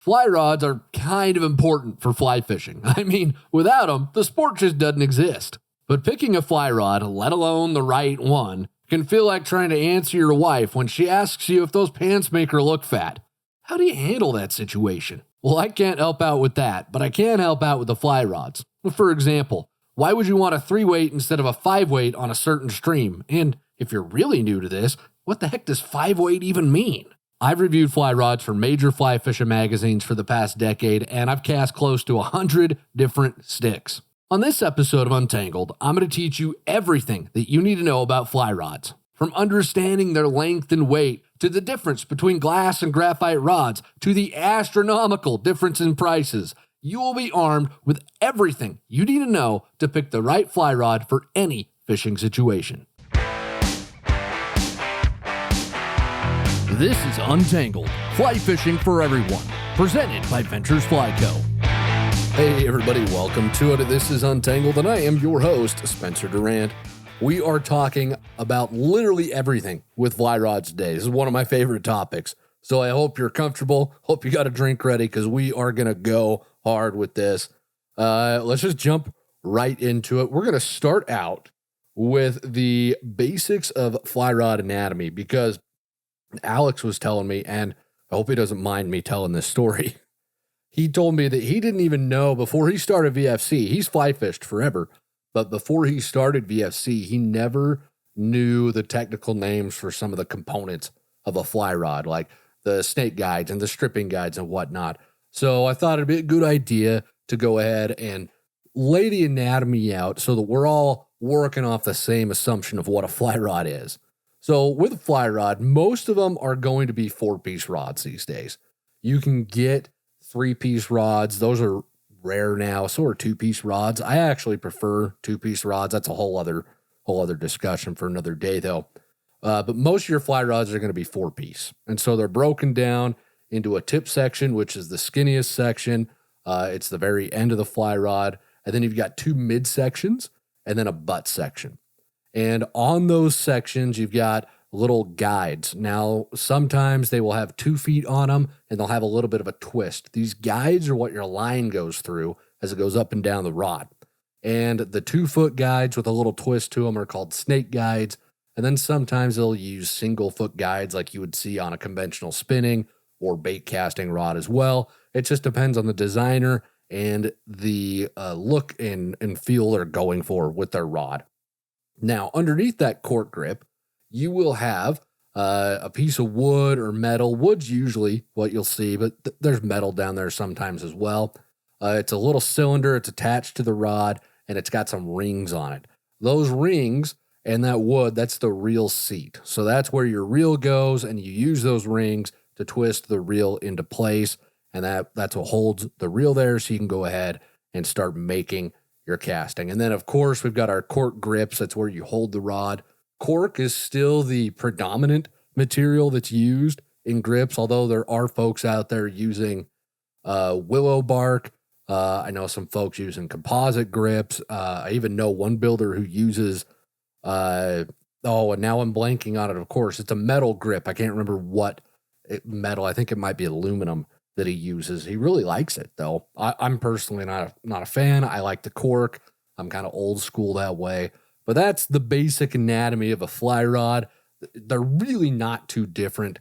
Fly rods are kind of important for fly fishing. I mean, without them, the sport just doesn't exist. But picking a fly rod, let alone the right one, can feel like trying to answer your wife when she asks you if those pants make her look fat. How do you handle that situation? Well, I can't help out with that, but I can help out with the fly rods. For example, why would you want a 3-weight instead of a 5-weight on a certain stream? And if you're really new to this, what the heck does 5-weight even mean? I've reviewed fly rods for major fly fishing magazines for the past decade, and I've cast close to 100 different sticks. On this episode of Untangled, I'm going to teach you everything that you need to know about fly rods. From understanding their length and weight, to the difference between glass and graphite rods, to the astronomical difference in prices, you will be armed with everything you need to know to pick the right fly rod for any fishing situation. This is Untangled, fly fishing for everyone, presented by Ventures Fly Co. Hey everybody, welcome to it. This is Untangled, and I am your host, Spencer Durant. We are talking about literally everything with fly rods today. This is one of my favorite topics, so I hope you're comfortable. Hope you got a drink ready, because we are going to go hard with this. Let's just jump right into it. We're going to start out with the basics of fly rod anatomy, because Alex was telling me, and I hope he doesn't mind me telling this story. He told me that he didn't even know before he started VFC. He's fly fished forever, but before he started VFC, he never knew the technical names for some of the components of a fly rod, like the snake guides and the stripping guides and whatnot. So I thought it'd be a good idea to go ahead and lay the anatomy out so that we're all working off the same assumption of what a fly rod is. So with a fly rod, most of them are going to be 4-piece rods these days. You can get 3-piece rods. Those are rare now. So are 2-piece rods. I actually prefer 2-piece rods. That's a whole other discussion for another day though. But most of your fly rods are going to be 4-piece. And so they're broken down into a tip section, which is the skinniest section. It's the very end of the fly rod. And then you've got 2 mid sections and then a butt section. And on those sections, you've got little guides. Now, sometimes they will have 2 feet on them, and they'll have a little bit of a twist. These guides are what your line goes through as it goes up and down the rod. And the 2-foot guides with a little twist to them are called snake guides. And then sometimes they'll use single-foot guides like you would see on a conventional spinning or bait casting rod as well. It just depends on the designer and the look and feel they're going for with their rod. Now, underneath that cork grip, you will have a piece of wood or metal. Wood's usually what you'll see, but there's metal down there sometimes as well. It's a little cylinder. It's attached to the rod, and it's got some rings on it. Those rings and that wood, that's the reel seat. So that's where your reel goes, and you use those rings to twist the reel into place, and that's what holds the reel there, so you can go ahead and start making your casting. And then, of course, we've got our cork grips. That's where you hold the rod. Cork is still the predominant material that's used in grips, although there are folks out there using willow bark. I know some folks using composite grips. I even know one builder who uses, and now I'm blanking on it, of course. It's a metal grip. I can't remember what metal. I think it might be aluminum that he uses. He really likes it, though. I'm personally not a fan. I like the cork. I'm kind of old school that way. But that's the basic anatomy of a fly rod. They're really not too different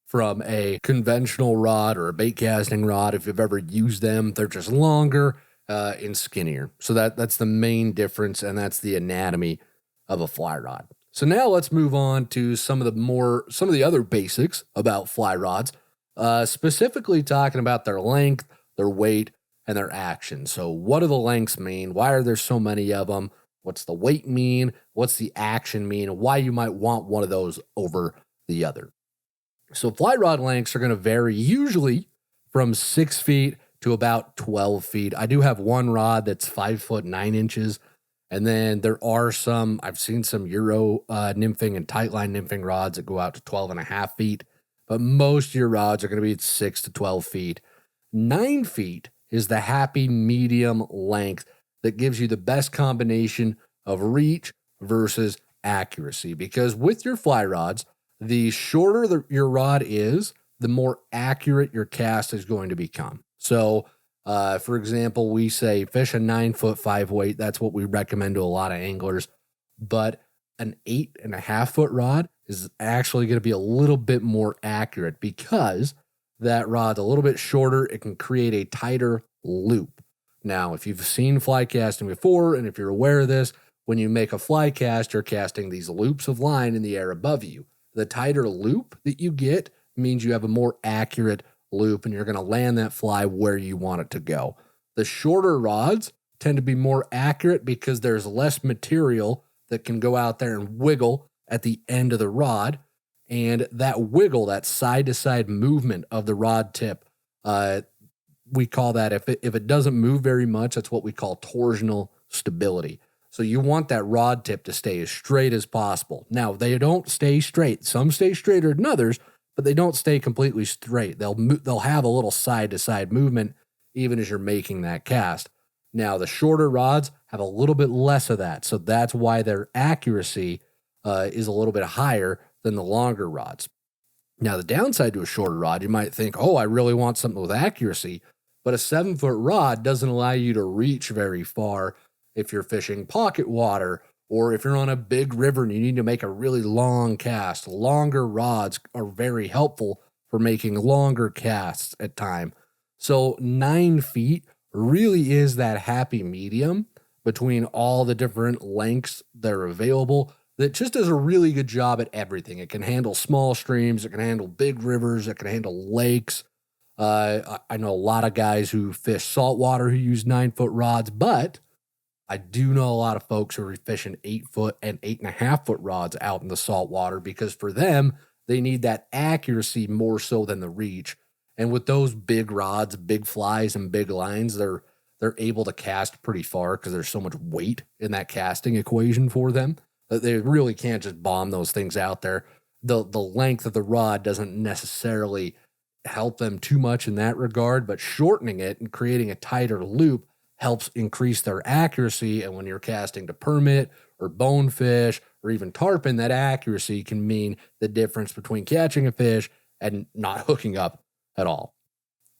from a conventional rod or a bait casting rod. If you've ever used them, they're just longer and skinnier. So that's the main difference, and that's the anatomy of a fly rod. So now let's move on to some of the other basics about fly rods. Specifically talking about their length, their weight, and their action. So what do the lengths mean? Why are there so many of them? What's the weight mean? What's the action mean? And why you might want one of those over the other. So fly rod lengths are going to vary usually from 6 feet to about 12 feet. I do have one rod that's 5 foot 9 inches. And then there are I've seen some Euro nymphing and tightline nymphing rods that go out to 12.5 feet. But most of your rods are going to be 6 to 12 feet. 9 feet is the happy medium length that gives you the best combination of reach versus accuracy. Because with your fly rods, the shorter your rod is, the more accurate your cast is going to become. So, for example, we say fish a 9-foot 5 weight. That's what we recommend to a lot of anglers. But an 8.5-foot rod is actually going to be a little bit more accurate because that rod's a little bit shorter. It can create a tighter loop. Now, if you've seen fly casting before, and if you're aware of this, when you make a fly cast, you're casting these loops of line in the air above you. The tighter loop that you get means you have a more accurate loop, and you're going to land that fly where you want it to go. The shorter rods tend to be more accurate because there's less material that can go out there and wiggle at the end of the rod. And that wiggle, that side-to-side movement of the rod tip, we call that, if it doesn't move very much, that's what we call torsional stability. So you want that rod tip to stay as straight as possible. Now, they don't stay straight. Some stay straighter than others, but they don't stay completely straight. They'll have a little side-to-side movement even as you're making that cast. Now, the shorter rods have a little bit less of that, so that's why their accuracy is a little bit higher than the longer rods. Now, the downside to a shorter rod, you might think, oh, I really want something with accuracy, but a 7-foot rod doesn't allow you to reach very far if you're fishing pocket water, or if you're on a big river and you need to make a really long cast. Longer rods are very helpful for making longer casts at time. So 9 feet really is that happy medium between all the different lengths that are available that just does a really good job at everything. It can handle small streams, it can handle big rivers, it can handle lakes. I know a lot of guys who fish saltwater who use 9-foot rods, but I do know a lot of folks who are fishing 8-foot and 8.5-foot rods out in the saltwater because for them, they need that accuracy more so than the reach. And with those big rods, big flies, and big lines, they're able to cast pretty far because there's so much weight in that casting equation for them that they really can't just bomb those things out there. The length of the rod doesn't necessarily help them too much in that regard, but shortening it and creating a tighter loop helps increase their accuracy. And when you're casting to permit or bonefish or even tarpon, that accuracy can mean the difference between catching a fish and not hooking up at all.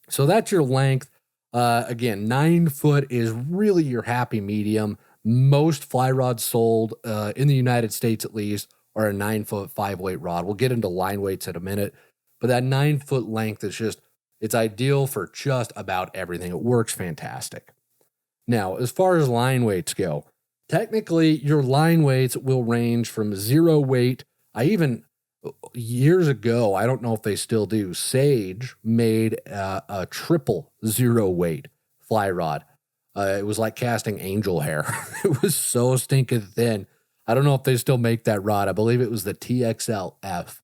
So that's your length. Again, 9 foot is really your happy medium. Most fly rods sold in the United States, at least, are a 9-foot 5-weight rod. We'll get into line weights in a minute, but that 9-foot length is it's ideal for just about everything. It works fantastic. Now, as far as line weights go, technically your line weights will range from 0 weight. Years ago, I don't know if they still do, Sage made a triple 0 weight fly rod. It was like casting angel hair. It was so stinking thin. I don't know if they still make that rod. I believe it was the TXLF.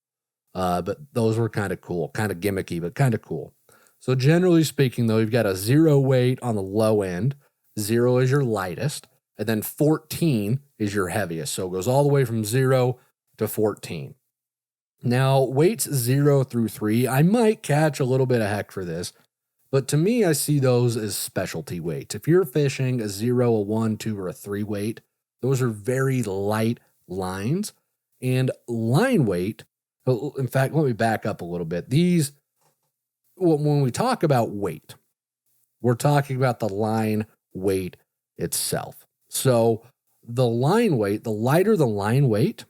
But those were kind of cool, kind of gimmicky, but kind of cool. So generally speaking, though, you've got a 0 weight on the low end. 0 is your lightest, and then 14 is your heaviest. So it goes all the way from 0 to 14. Now, weights 0 through 3, I might catch a little bit of heck for this, but to me, I see those as specialty weights. If you're fishing a 0, a 1, 2, or a 3 weight, those are very light lines. And line weight, in fact, let me back up a little bit. When we talk about weight, we're talking about the line weight itself. So the line weight, the lighter the line weight,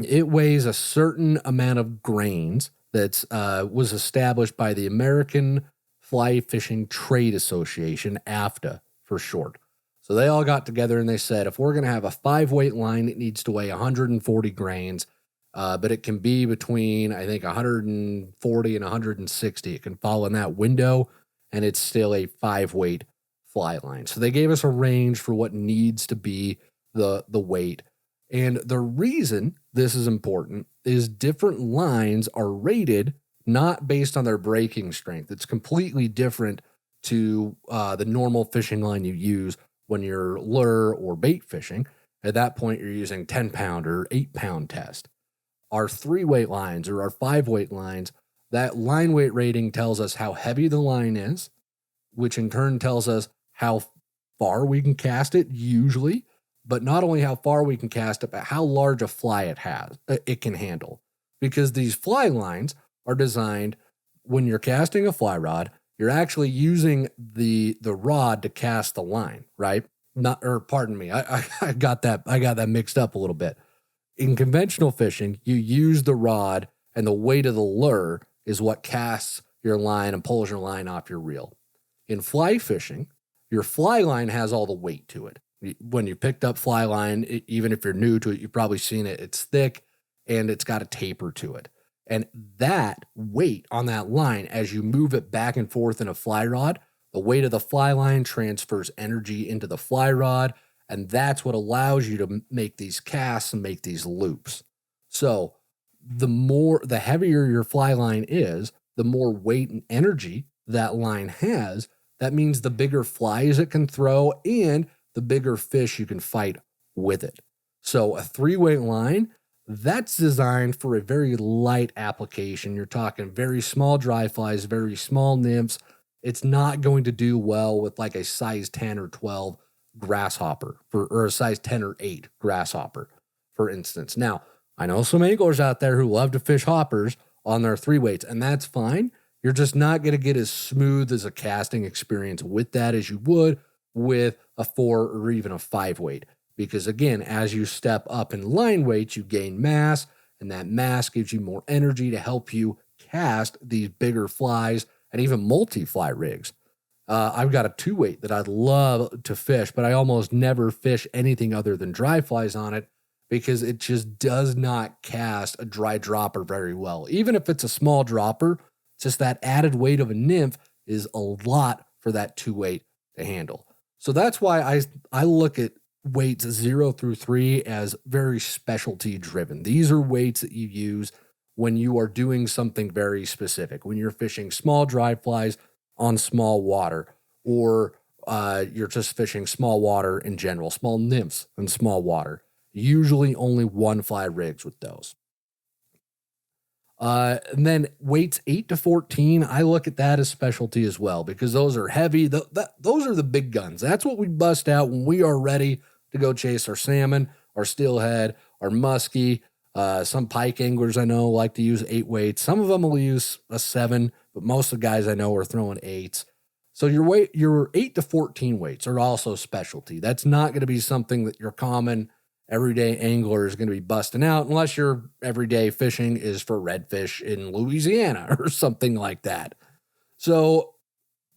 it weighs a certain amount of grains that was established by the American Fly Fishing Trade Association, AFTA for short. So they all got together and they said, if we're going to have a 5-weight line, it needs to weigh 140 grains, but it can be between, I think, 140 and 160. It can fall in that window, and it's still a 5-weight fly line. So they gave us a range for what needs to be the weight. And the reason this is important is different lines are rated not based on their breaking strength. It's completely different to the normal fishing line you use when you're lure or bait fishing. At that point, you're using 10-pound or 8-pound test. Our 3-weight lines or our 5-weight lines, that line weight rating tells us how heavy the line is, which in turn tells us how far we can cast it usually, but not only how far we can cast it, but how large a fly it can handle. Because these fly lines are designed when you're casting a fly rod, you're actually using the rod to cast the line, right? Pardon me, I got that mixed up a little bit. In conventional fishing, you use the rod, and the weight of the lure is what casts your line and pulls your line off your reel. In fly fishing, your fly line has all the weight to it. When you picked up fly line, even if you're new to it, you've probably seen it. It's thick and it's got a taper to it. And that weight on that line, as you move it back and forth in a fly rod, the weight of the fly line transfers energy into the fly rod, and that's what allows you to make these casts and make these loops. So the heavier your fly line is, the more weight and energy that line has. That means the bigger flies it can throw and the bigger fish you can fight with it. So a 3-weight line, that's designed for a very light application. You're talking very small dry flies, very small nymphs. It's not going to do well with like a size 10 or 12 grasshopper or a size 10 or 8 grasshopper, for instance. Now, I know some anglers out there who love to fish hoppers on their 3-weights, and that's fine. You're just not going to get as smooth as a casting experience with that as you would with a 4 or even a 5-weight. Because again, as you step up in line weights, you gain mass, and that mass gives you more energy to help you cast these bigger flies and even multi-fly rigs. I've got a 2-weight that I'd love to fish, but I almost never fish anything other than dry flies on it because it just does not cast a dry dropper very well. Even if it's a small dropper, just that added weight of a nymph is a lot for that 2-weight to handle. So that's why I look at weights 0 through 3 as very specialty driven. These are weights that you use when you are doing something very specific, when you're fishing small dry flies on small water, or you're just fishing small water in general, small nymphs in small water. Usually only 1-fly rigs with those. And then weights 8 to 14, I look at that as specialty as well, because those are heavy. Those are the big guns. That's what we bust out when we are ready to go chase our salmon, our steelhead, our muskie. Some pike anglers I know like to use 8 weights. Some of them will use a 7, but most of the guys I know are throwing 8s. So your 8 to 14 weights are also specialty. That's not going to be something that your common everyday angler is going to be busting out unless your everyday fishing is for redfish in Louisiana or something like that. So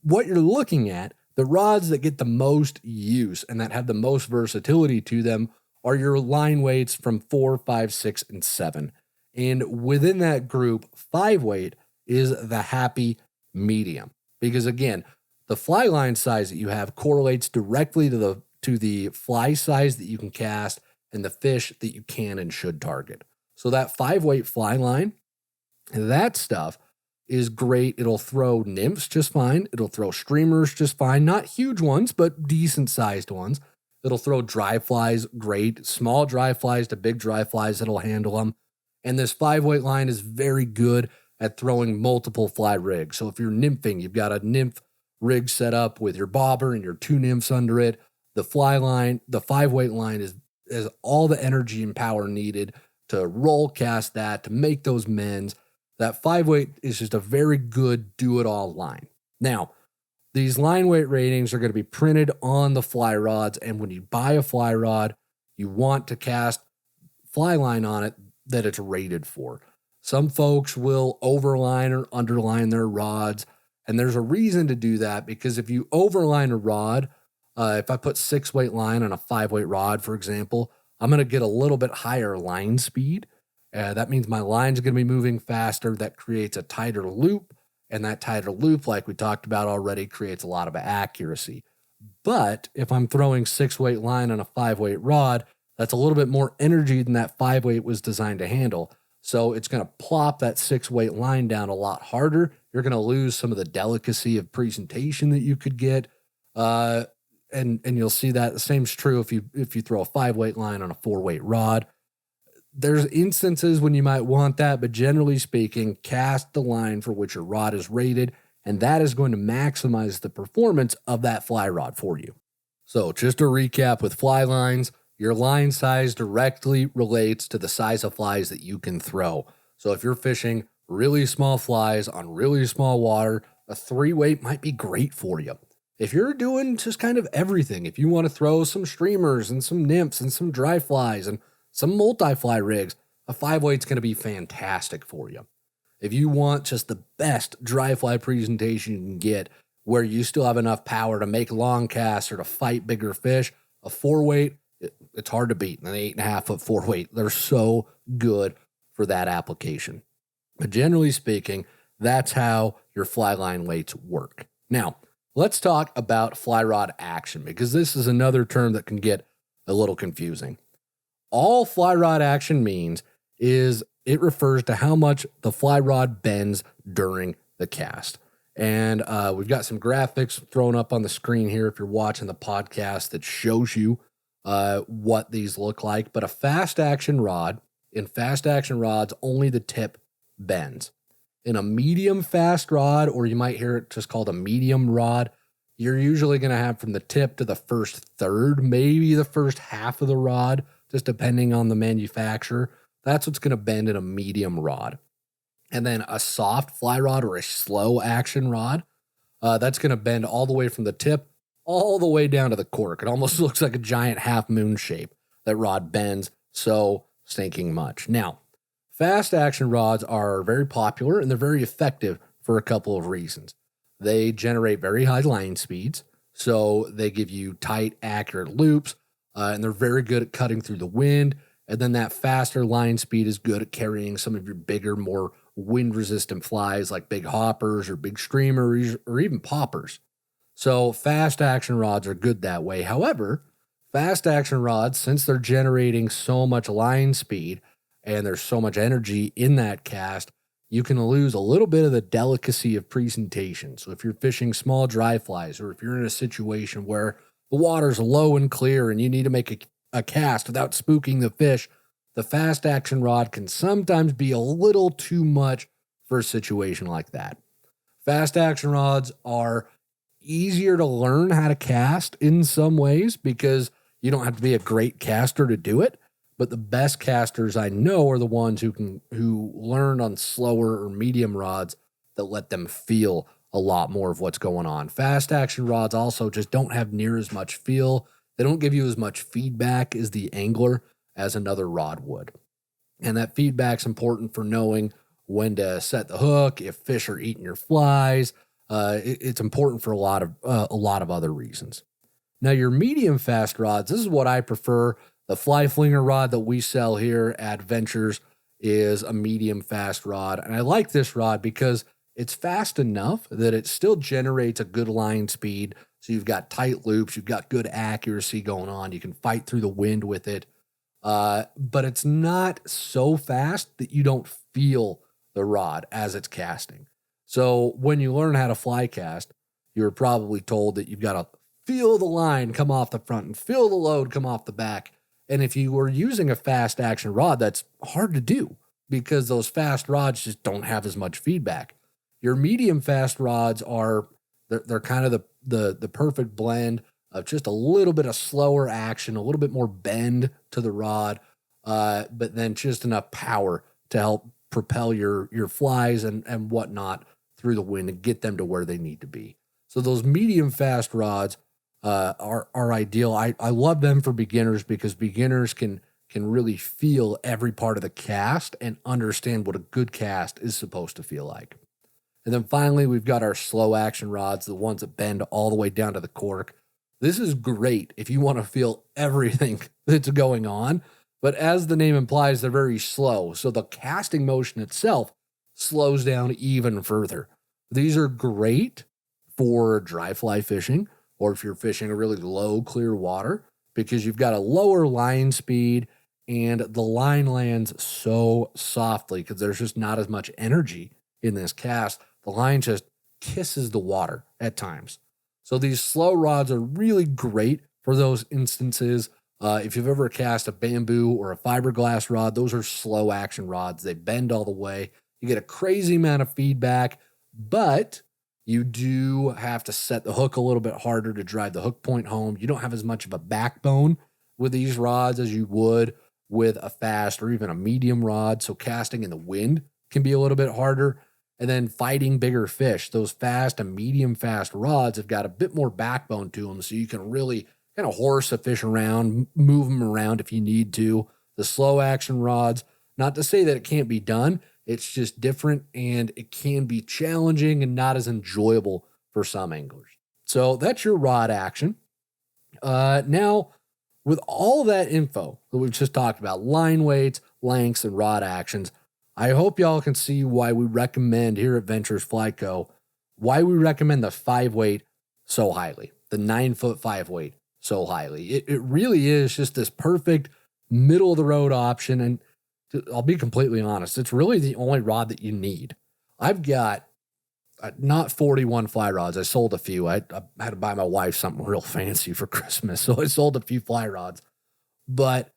what you're looking at, the rods that get the most use and that have the most versatility to them are your line weights from 4, 5, 6, and 7. And within that group, 5-weight is the happy medium. Because again, the fly line size that you have correlates directly to the fly size that you can cast and the fish that you can and should target. So that 5-weight fly line, that stuff is great. It'll throw nymphs just fine. It'll throw streamers just fine. Not huge ones, but decent sized ones. It'll throw dry flies great. Small dry flies to big dry flies that'll handle them. And this 5-weight line is very good at throwing multiple fly rigs. So if you're nymphing, you've got a nymph rig set up with your bobber and your 2 nymphs under it. The fly line, the 5-weight line is all the energy and power needed to roll cast that, to make those mends. That 5-weight is just a very good do-it-all line. Now, these line weight ratings are going to be printed on the fly rods, and when you buy a fly rod, you want to cast fly line on it that it's rated for. Some folks will overline or underline their rods, and there's a reason to do that, because if you overline a rod, if I put 6-weight line on a 5-weight rod, for example, I'm going to get a little bit higher line speed. That means my line's going to be moving faster. That creates a tighter loop, and that tighter loop, like we talked about already, creates a lot of accuracy. But if I'm throwing 6-weight line on a 5-weight rod, that's a little bit more energy than that 5-weight was designed to handle. So it's going to plop that 6-weight line down a lot harder. You're going to lose some of the delicacy of presentation that you could get. And you'll see that the same is true if you throw a 5-weight line on a 4-weight rod. There's instances when you might want that, but generally speaking, cast the line for which your rod is rated, and that is going to maximize the performance of that fly rod for you. So just to recap with fly lines, your line size directly relates to the size of flies that you can throw. So if you're fishing really small flies on really small water, a 3-weight might be great for you. If you're doing just kind of everything, if you want to throw some streamers and some nymphs and some dry flies and some multi-fly rigs, a 5-weight's going to be fantastic for you. If you want just the best dry fly presentation you can get, where you still have enough power to make long casts or to fight bigger fish, a 4-weight, it's hard to beat. An 8.5 foot 4-weight, they're so good for that application. But generally speaking, that's how your fly line weights work. Now, let's talk about fly rod action, because this is another term that can get a little confusing. All fly rod action means is it refers to how much the fly rod bends during the cast. And we've got some graphics thrown up on the screen here if you're watching the podcast that shows you what these look like. But a fast action rod, in fast action rods, only the tip bends. In a medium fast rod, or you might hear it just called a medium rod, you're usually going to have from the tip to the first third, maybe the first half of the rod, just depending on the manufacturer. That's what's going to bend in a medium rod. And then a soft fly rod or a slow action rod, that's going to bend all the way from the tip all the way down to the cork. It almost looks like a giant half moon shape. That rod bends so stinking much. Now, fast action rods are very popular and they're very effective for a couple of reasons. They generate very high line speeds, so they give you tight, accurate loops, and they're very good at cutting through the wind. And then that faster line speed is good at carrying some of your bigger, more wind-resistant flies like big hoppers or big streamers or even poppers. So fast action rods are good that way. However, fast action rods, since they're generating so much line speed and there's so much energy in that cast, you can lose a little bit of the delicacy of presentation. So if you're fishing small dry flies, or if you're in a situation where the water's low and clear and you need to make a cast without spooking the fish, the fast action rod can sometimes be a little too much for a situation like that. Fast action rods are easier to learn how to cast in some ways because you don't have to be a great caster to do it. But the best casters I know are the ones who learn on slower or medium rods that let them feel a lot more of what's going on. Fast action rods also just don't have near as much feel. They don't give you as much feedback as the angler as another rod would. And that feedback's important for knowing when to set the hook, if fish are eating your flies. It's important for a lot of other reasons. Now, your medium fast rods, this is what I prefer. The fly flinger rod that we sell here at Ventures is a medium fast rod. And I like this rod because it's fast enough that it still generates a good line speed. So you've got tight loops, you've got good accuracy going on. You can fight through the wind with it. But it's not so fast that you don't feel the rod as it's casting. So when you learn how to fly cast, you're probably told that you've got to feel the line come off the front and feel the load come off the back. And if you were using a fast action rod, that's hard to do because those fast rods just don't have as much feedback. Your medium fast rods they're kind of the perfect blend of just a little bit of slower action, a little bit more bend to the rod, but then just enough power to help propel your flies and whatnot through the wind and get them to where they need to be. So those medium fast rods are ideal. I love them for beginners because beginners can really feel every part of the cast and understand what a good cast is supposed to feel like. And then finally, we've got our slow action rods, the ones that bend all the way down to the cork. This is great if you want to feel everything that's going on, but as the name implies, they're very slow. So the casting motion itself slows down even further. These are great for dry fly fishing, or if you're fishing a really low, clear water, because you've got a lower line speed and the line lands so softly because there's just not as much energy in this cast. The line just kisses the water at times. So these slow rods are really great for those instances. If you've ever cast a bamboo or a fiberglass rod, those are slow action rods. They bend all the way. You get a crazy amount of feedback, but you do have to set the hook a little bit harder to drive the hook point home. You don't have as much of a backbone with these rods as you would with a fast or even a medium rod. So casting in the wind can be a little bit harder. And then fighting bigger fish, those fast and medium fast rods have got a bit more backbone to them, so you can really kind of horse a fish around, move them around if you need to. The slow action rods, not to say that it can't be done, it's just different and it can be challenging and not as enjoyable for some anglers. So that's your rod action. Now, with all that info that we've just talked about, line weights, lengths, and rod actions, I hope y'all can see why we recommend here at Ventures Fly Co., why we recommend the 5-weight so highly, the 9-foot 5-weight so highly. It really is just this perfect middle-of-the-road option, and I'll be completely honest, it's really the only rod that you need. I've got not 41 fly rods. I sold a few. I had to buy my wife something real fancy for Christmas, so I sold a few fly rods. But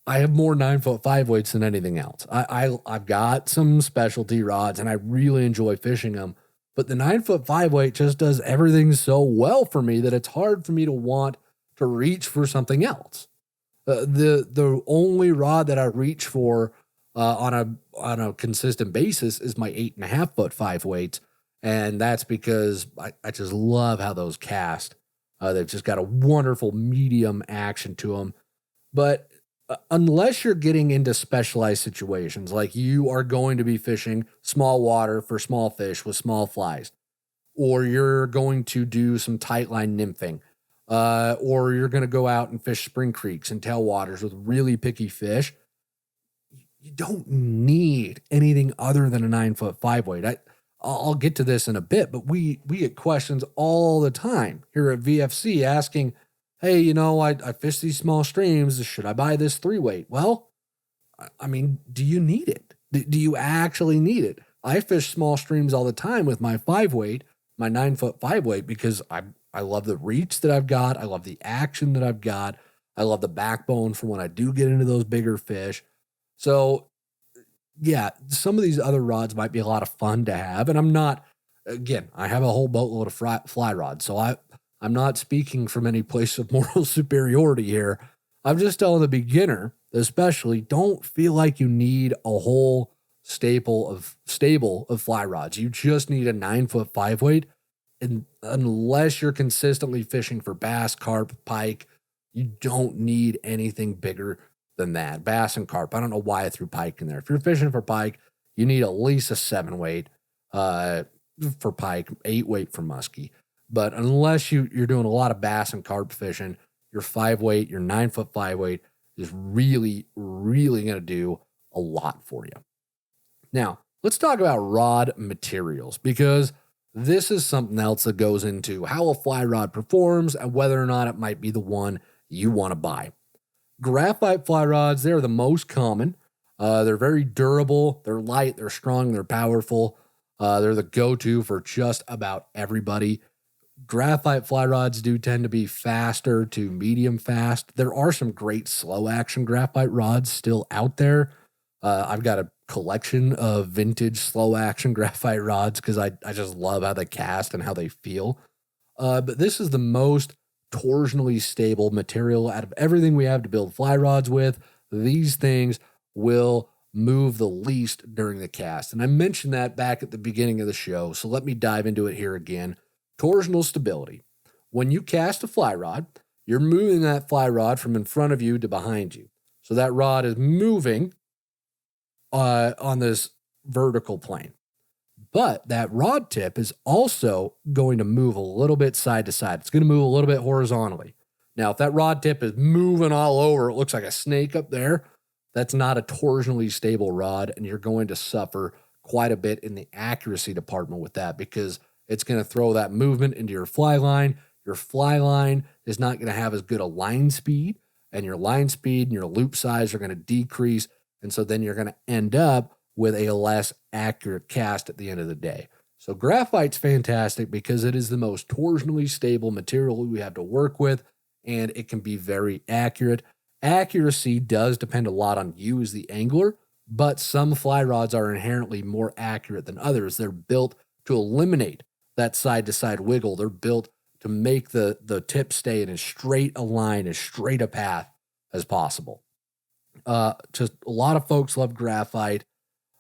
I have more 9-foot 5-weights than anything else. I've got some specialty rods, and I really enjoy fishing them. But the 9-foot 5-weight just does everything so well for me that it's hard for me to want to reach for something else. The only rod that I reach for on a consistent basis is my 8.5-foot 5-weights, and that's because I just love how those cast. They've just got a wonderful medium action to them. But unless you're getting into specialized situations, like you are going to be fishing small water for small fish with small flies, or you're going to do some tight line nymphing, or you're going to go out and fish spring creeks and tailwaters with really picky fish, you don't need anything other than a 9-foot 5-weight. I'll get to this in a bit, but we get questions all the time here at VFC asking, hey, I fish these small streams. Should I buy this 3-weight? Well, I mean, do you need it? Do you actually need it? I fish small streams all the time with my 5-weight, my 9-foot 5-weight, because I love the reach that I've got. I love the action that I've got. I love the backbone for when I do get into those bigger fish. So, yeah, some of these other rods might be a lot of fun to have. And I have a whole boatload of fly rods, so I'm not speaking from any place of moral superiority here. I'm just telling the beginner, especially, don't feel like you need a whole stable of fly rods. You just need a 9-foot 5-weight. And unless you're consistently fishing for bass, carp, pike, you don't need anything bigger than that. Bass and carp. I don't know why I threw pike in there. If you're fishing for pike, you need at least a 7-weight for pike, 8-weight for muskie. But unless you're doing a lot of bass and carp fishing, your 5-weight, your 9-foot 5-weight is really, really going to do a lot for you. Now, let's talk about rod materials, because this is something else that goes into how a fly rod performs and whether or not it might be the one you want to buy. Graphite fly rods, they're the most common. They're very durable, they're light, they're strong, they're powerful. They're the go-to for just about everybody. Graphite fly rods do tend to be faster to medium fast. There are some great slow action graphite rods still out there. I've got a collection of vintage slow action graphite rods because I just love how they cast and how they feel. But this is the most torsionally stable material out of everything we have to build fly rods with. These things will move the least during the cast. And I mentioned that back at the beginning of the show, so let me dive into it here again. Torsional stability. When you cast a fly rod, you're moving that fly rod from in front of you to behind you. So that rod is moving on this vertical plane. But that rod tip is also going to move a little bit side to side. It's going to move a little bit horizontally. Now, if that rod tip is moving all over, it looks like a snake up there, that's not a torsionally stable rod, and you're going to suffer quite a bit in the accuracy department with that, because it's going to throw that movement into your fly line. Your fly line is not going to have as good a line speed, and your line speed and your loop size are going to decrease, and so then you're going to end up with a less accurate cast at the end of the day. So graphite's fantastic because it is the most torsionally stable material we have to work with, and it can be very accurate. Accuracy does depend a lot on you as the angler, but some fly rods are inherently more accurate than others. They're built to eliminate that side-to-side wiggle. They're built to make the tip stay in as straight a line, as straight a path as possible. Just a lot of folks love graphite.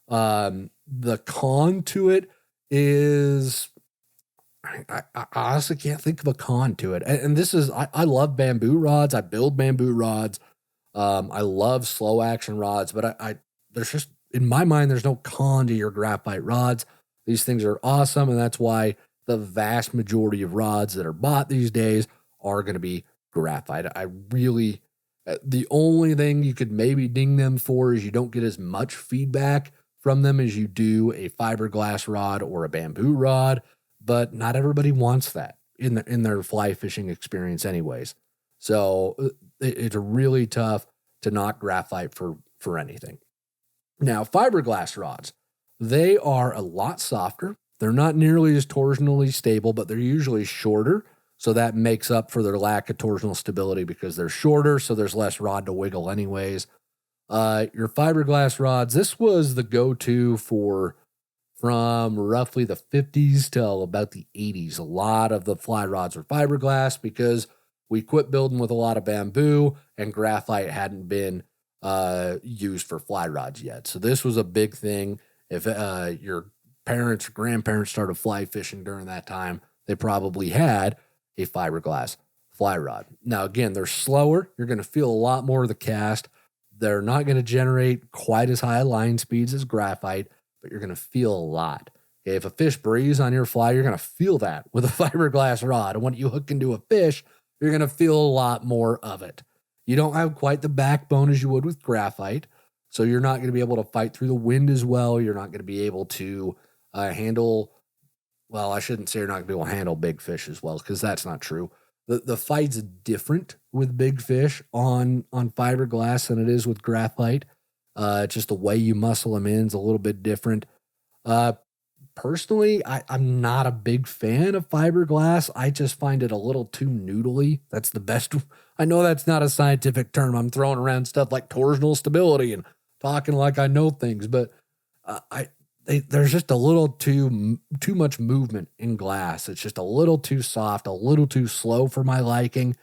The con to it is, I honestly can't think of a con to it. And this is, I love bamboo rods. I build bamboo rods. I love slow action rods, but there's just, in my mind, there's no con to your graphite rods. These things are awesome. And that's why the vast majority of rods that are bought these days are going to be graphite. I really, the only thing you could maybe ding them for is you don't get as much feedback from them as you do a fiberglass rod or a bamboo rod, but not everybody wants that in their fly fishing experience anyways. So it's really tough to knock graphite for anything. Now, fiberglass rods, they are a lot softer. They're not nearly as torsionally stable, but they're usually shorter. So that makes up for their lack of torsional stability because they're shorter, so there's less rod to wiggle anyways. Your fiberglass rods, this was the go-to from roughly the 50s till about the 80s. A lot of the fly rods were fiberglass because we quit building with a lot of bamboo and graphite hadn't been used for fly rods yet. So this was a big thing. If your parents or grandparents started fly fishing during that time, they probably had a fiberglass fly rod. Now, again, they're slower. You're going to feel a lot more of the cast. They're not going to generate quite as high line speeds as graphite, but you're going to feel a lot. Okay, if a fish breathes on your fly, you're going to feel that with a fiberglass rod. And when you hook into a fish, you're going to feel a lot more of it. You don't have quite the backbone as you would with graphite, so you're not going to be able to fight through the wind as well. You're not going to be able to handle, well, I shouldn't say you're not going to be able to handle big fish as well, because that's not true. The fight's different with big fish on fiberglass than it is with graphite. Just the way you muscle them in is a little bit different. Personally, I'm not a big fan of fiberglass. I just find it a little too noodly. That's the best. I know that's not a scientific term. I'm throwing around stuff like torsional stability and talking like I know things, but there's just a little too much movement in glass. It's just a little too soft, a little too slow for my liking.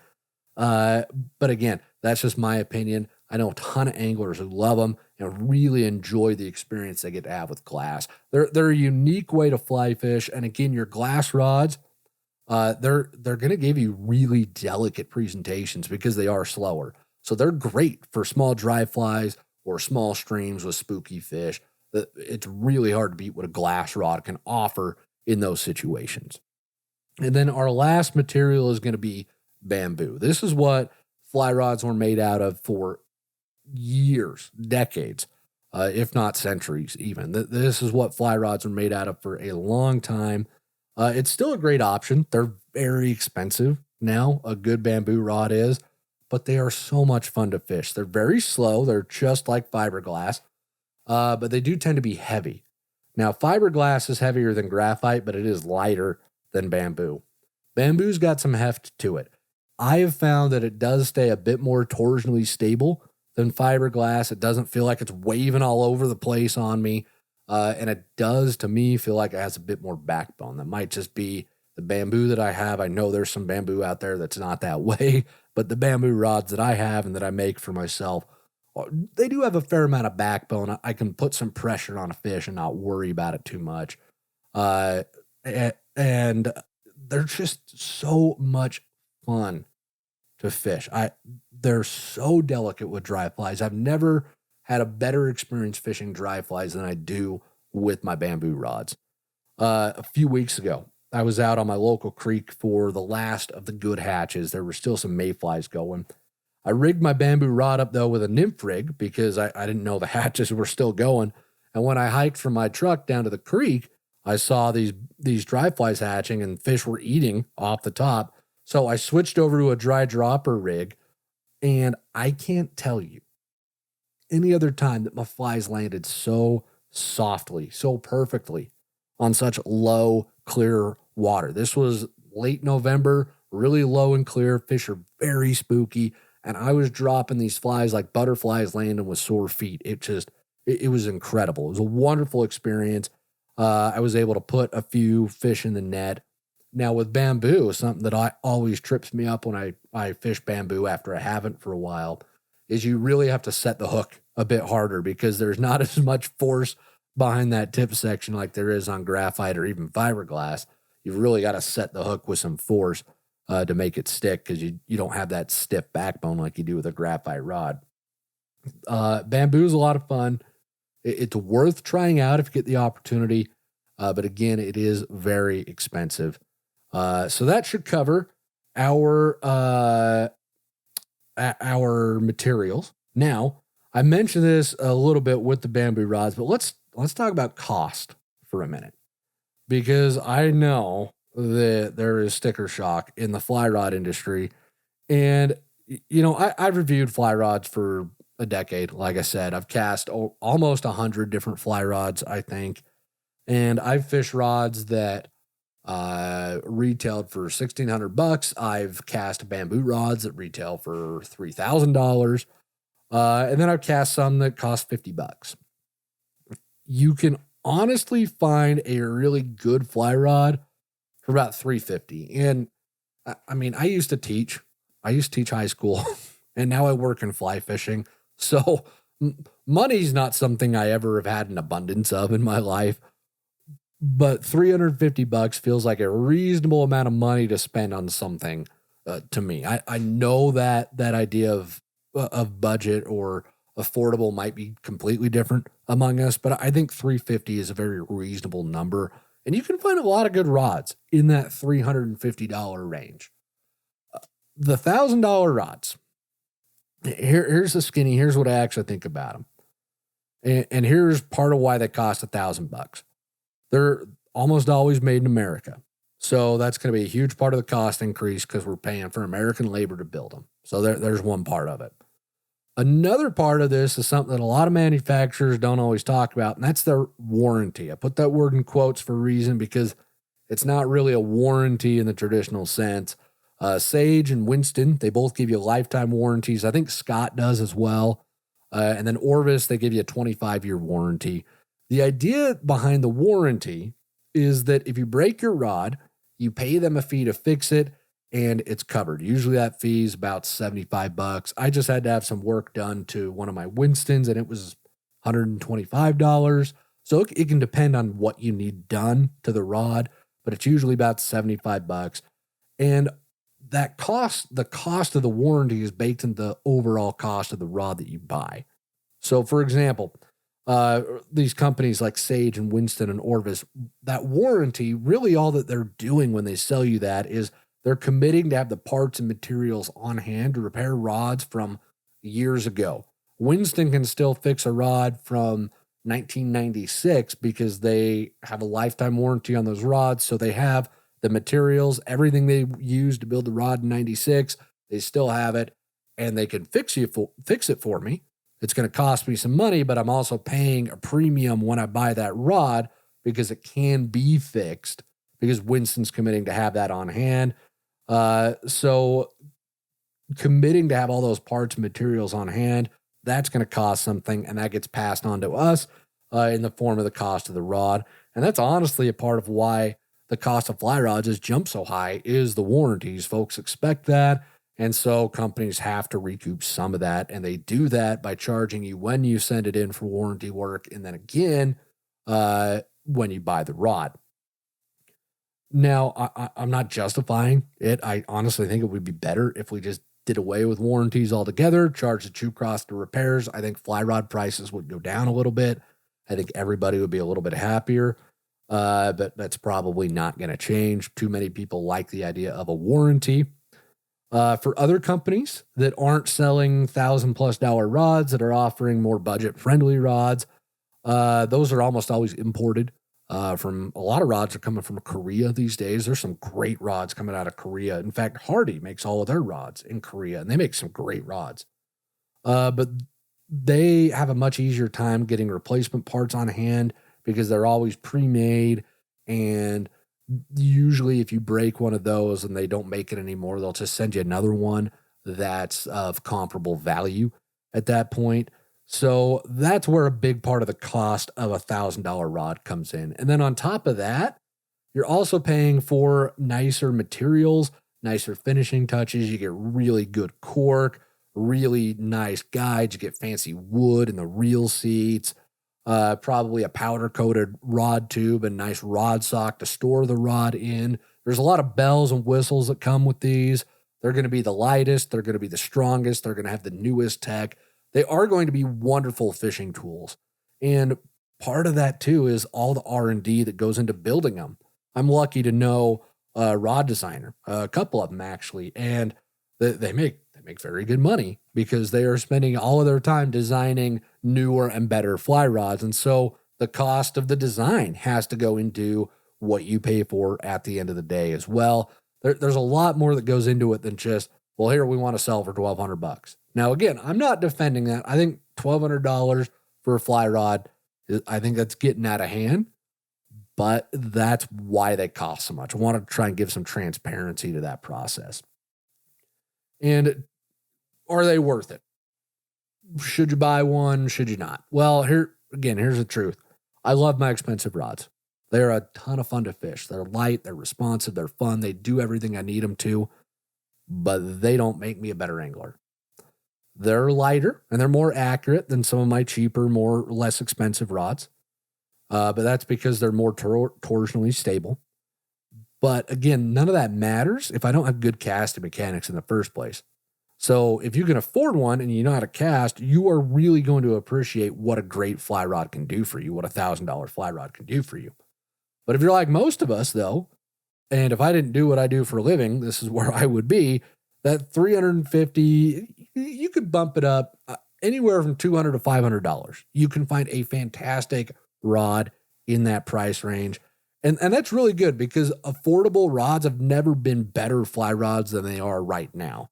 But again, that's just my opinion. I know a ton of anglers who love them and really enjoy the experience they get to have with glass. They're a unique way to fly fish. And again, your glass rods, they're going to give you really delicate presentations because they are slower. So they're great for small dry flies or small streams with spooky fish. It's really hard to beat what a glass rod can offer in those situations. And then our last material is going to be bamboo. This is what fly rods were made out of for years, decades, if not centuries even. This is what fly rods were made out of for a long time. It's still a great option. They're very expensive now, a good bamboo rod is, but they are so much fun to fish. They're very slow. They're just like fiberglass, but they do tend to be heavy. Now, fiberglass is heavier than graphite, but it is lighter than bamboo. Bamboo's got some heft to it. I have found that it does stay a bit more torsionally stable than fiberglass. It doesn't feel like it's waving all over the place on me. And it does, to me, feel like it has a bit more backbone. That might just be the bamboo that I have. I know there's some bamboo out there that's not that way, but the bamboo rods that I have and that I make for myself, they do have a fair amount of backbone. I can put some pressure on a fish and not worry about it too much. And they're just so much fun to fish. They're so delicate with dry flies. I've never had a better experience fishing dry flies than I do with my bamboo rods. A few weeks ago, I was out on my local creek for the last of the good hatches. There were still some mayflies going. I rigged my bamboo rod up, though, with a nymph rig because I didn't know the hatches were still going. And when I hiked from my truck down to the creek, I saw these dry flies hatching and fish were eating off the top. So I switched over to a dry dropper rig, and I can't tell you any other time that my flies landed so softly, so perfectly on such low, clear water. This was late November, really low and clear. Fish are very spooky, and I was dropping these flies like butterflies landing with sore feet. It was incredible. It was a wonderful experience. I was able to put a few fish in the net. Now with bamboo, something that always trips me up when I fish bamboo after I haven't for a while is you really have to set the hook a bit harder because there's not as much force behind that tip section like there is on graphite or even fiberglass. You've really got to set the hook with some force to make it stick, because you don't have that stiff backbone like you do with a graphite rod. Bamboo is a lot of fun. It's worth trying out if you get the opportunity. But again, it is very expensive. So that should cover our materials. Now, I mentioned this a little bit with the bamboo rods, but let's talk about cost for a minute, because I know that there is sticker shock in the fly rod industry. And, I've reviewed fly rods for a decade. Like I said, I've cast almost 100 different fly rods, I think. And I've fished rods that retailed for $1,600. I've cast bamboo rods that retail for $3,000. And then I've cast some that cost $50. You can honestly find a really good fly rod for about $350. And I mean, I used to teach high school and now I work in fly fishing. So money's not something I ever have had an abundance of in my life, but $350 feels like a reasonable amount of money to spend on something to me. I know that idea of budget or affordable might be completely different among us, but I think $350 is a very reasonable number. And you can find a lot of good rods in that $350 range. The $1,000 rods, here's the skinny. Here's what I actually think about them. And here's part of why they cost $1,000. They're almost always made in America. So that's going to be a huge part of the cost increase, because we're paying for American labor to build them. So there's one part of it. Another part of this is something that a lot of manufacturers don't always talk about, and that's their warranty. I put that word in quotes for a reason, because it's not really a warranty in the traditional sense. Sage and Winston, they both give you lifetime warranties. I think Scott does as well. And then Orvis, they give you a 25-year warranty. The idea behind the warranty is that if you break your rod, you pay them a fee to fix it, and it's covered. Usually that fee is about $75. I just had to have some work done to one of my Winstons, and it was $125. So it can depend on what you need done to the rod, but it's usually about $75. And that the cost of the warranty is baked into the overall cost of the rod that you buy. So for example, these companies like Sage and Winston and Orvis, that warranty, really all that they're doing when they sell you that is they're committing to have the parts and materials on hand to repair rods from years ago. Winston can still fix a rod from 1996 because they have a lifetime warranty on those rods. So they have the materials, everything they used to build the rod in 96, they still have it, and they can fix it for me. It's going to cost me some money, but I'm also paying a premium when I buy that rod because it can be fixed, because Winston's committing to have that on hand. So committing to have all those parts and materials on hand, that's going to cost something, and that gets passed on to us in the form of the cost of the rod. And that's honestly a part of why the cost of fly rods has jumped so high, is the warranties. Folks expect that, and so companies have to recoup some of that, and they do that by charging you when you send it in for warranty work, and then again when you buy the rod. Now, I'm not justifying it. I honestly think it would be better if we just did away with warranties altogether, charge the true cost of repairs. I think fly rod prices would go down a little bit. I think everybody would be a little bit happier, but that's probably not going to change. Too many people like the idea of a warranty. For other companies that aren't selling $1,000+ rods, that are offering more budget-friendly rods, those are almost always imported. From a lot of rods are coming from Korea these days. There's some great rods coming out of Korea. In fact, Hardy makes all of their rods in Korea, and they make some great rods. But they have a much easier time getting replacement parts on hand because they're always pre-made. And usually if you break one of those and they don't make it anymore, they'll just send you another one that's of comparable value at that point. So that's where a big part of the cost of a $1,000 rod comes in. And then on top of that, you're also paying for nicer materials, nicer finishing touches. You get really good cork, really nice guides. You get fancy wood in the reel seats. probably a powder coated rod tube and nice rod sock to store the rod in. There's a lot of bells and whistles that come with these. They're going to be the lightest. They're going to be the strongest. They're going to have the newest tech. They are going to be wonderful fishing tools. And part of that too is all the R&D that goes into building them. I'm lucky to know a rod designer, a couple of them actually, and they make very good money because they are spending all of their time designing newer and better fly rods. And so the cost of the design has to go into what you pay for at the end of the day as well. There's a lot more that goes into it than just, well, here we want to sell for $1,200. Now, again, I'm not defending that. I think $1,200 for a fly rod, I think that's getting out of hand, but that's why they cost so much. I want to try and give some transparency to that process. And are they worth it? Should you buy one? Should you not? Well, here's the truth. I love my expensive rods. They're a ton of fun to fish. They're light, they're responsive, they're fun. They do everything I need them to, but they don't make me a better angler. They're lighter and they're more accurate than some of my cheaper, less expensive rods. But that's because they're more torsionally stable. But again, none of that matters if I don't have good casting mechanics in the first place. So if you can afford one and you know how to cast, you are really going to appreciate what a great fly rod can do for you, what $1,000 fly rod can do for you. But if you're like most of us, though, and if I didn't do what I do for a living, this is where I would be, that $350, you could bump it up anywhere from $200 to $500. You can find a fantastic rod in that price range. And that's really good because affordable rods have never been better fly rods than they are right now.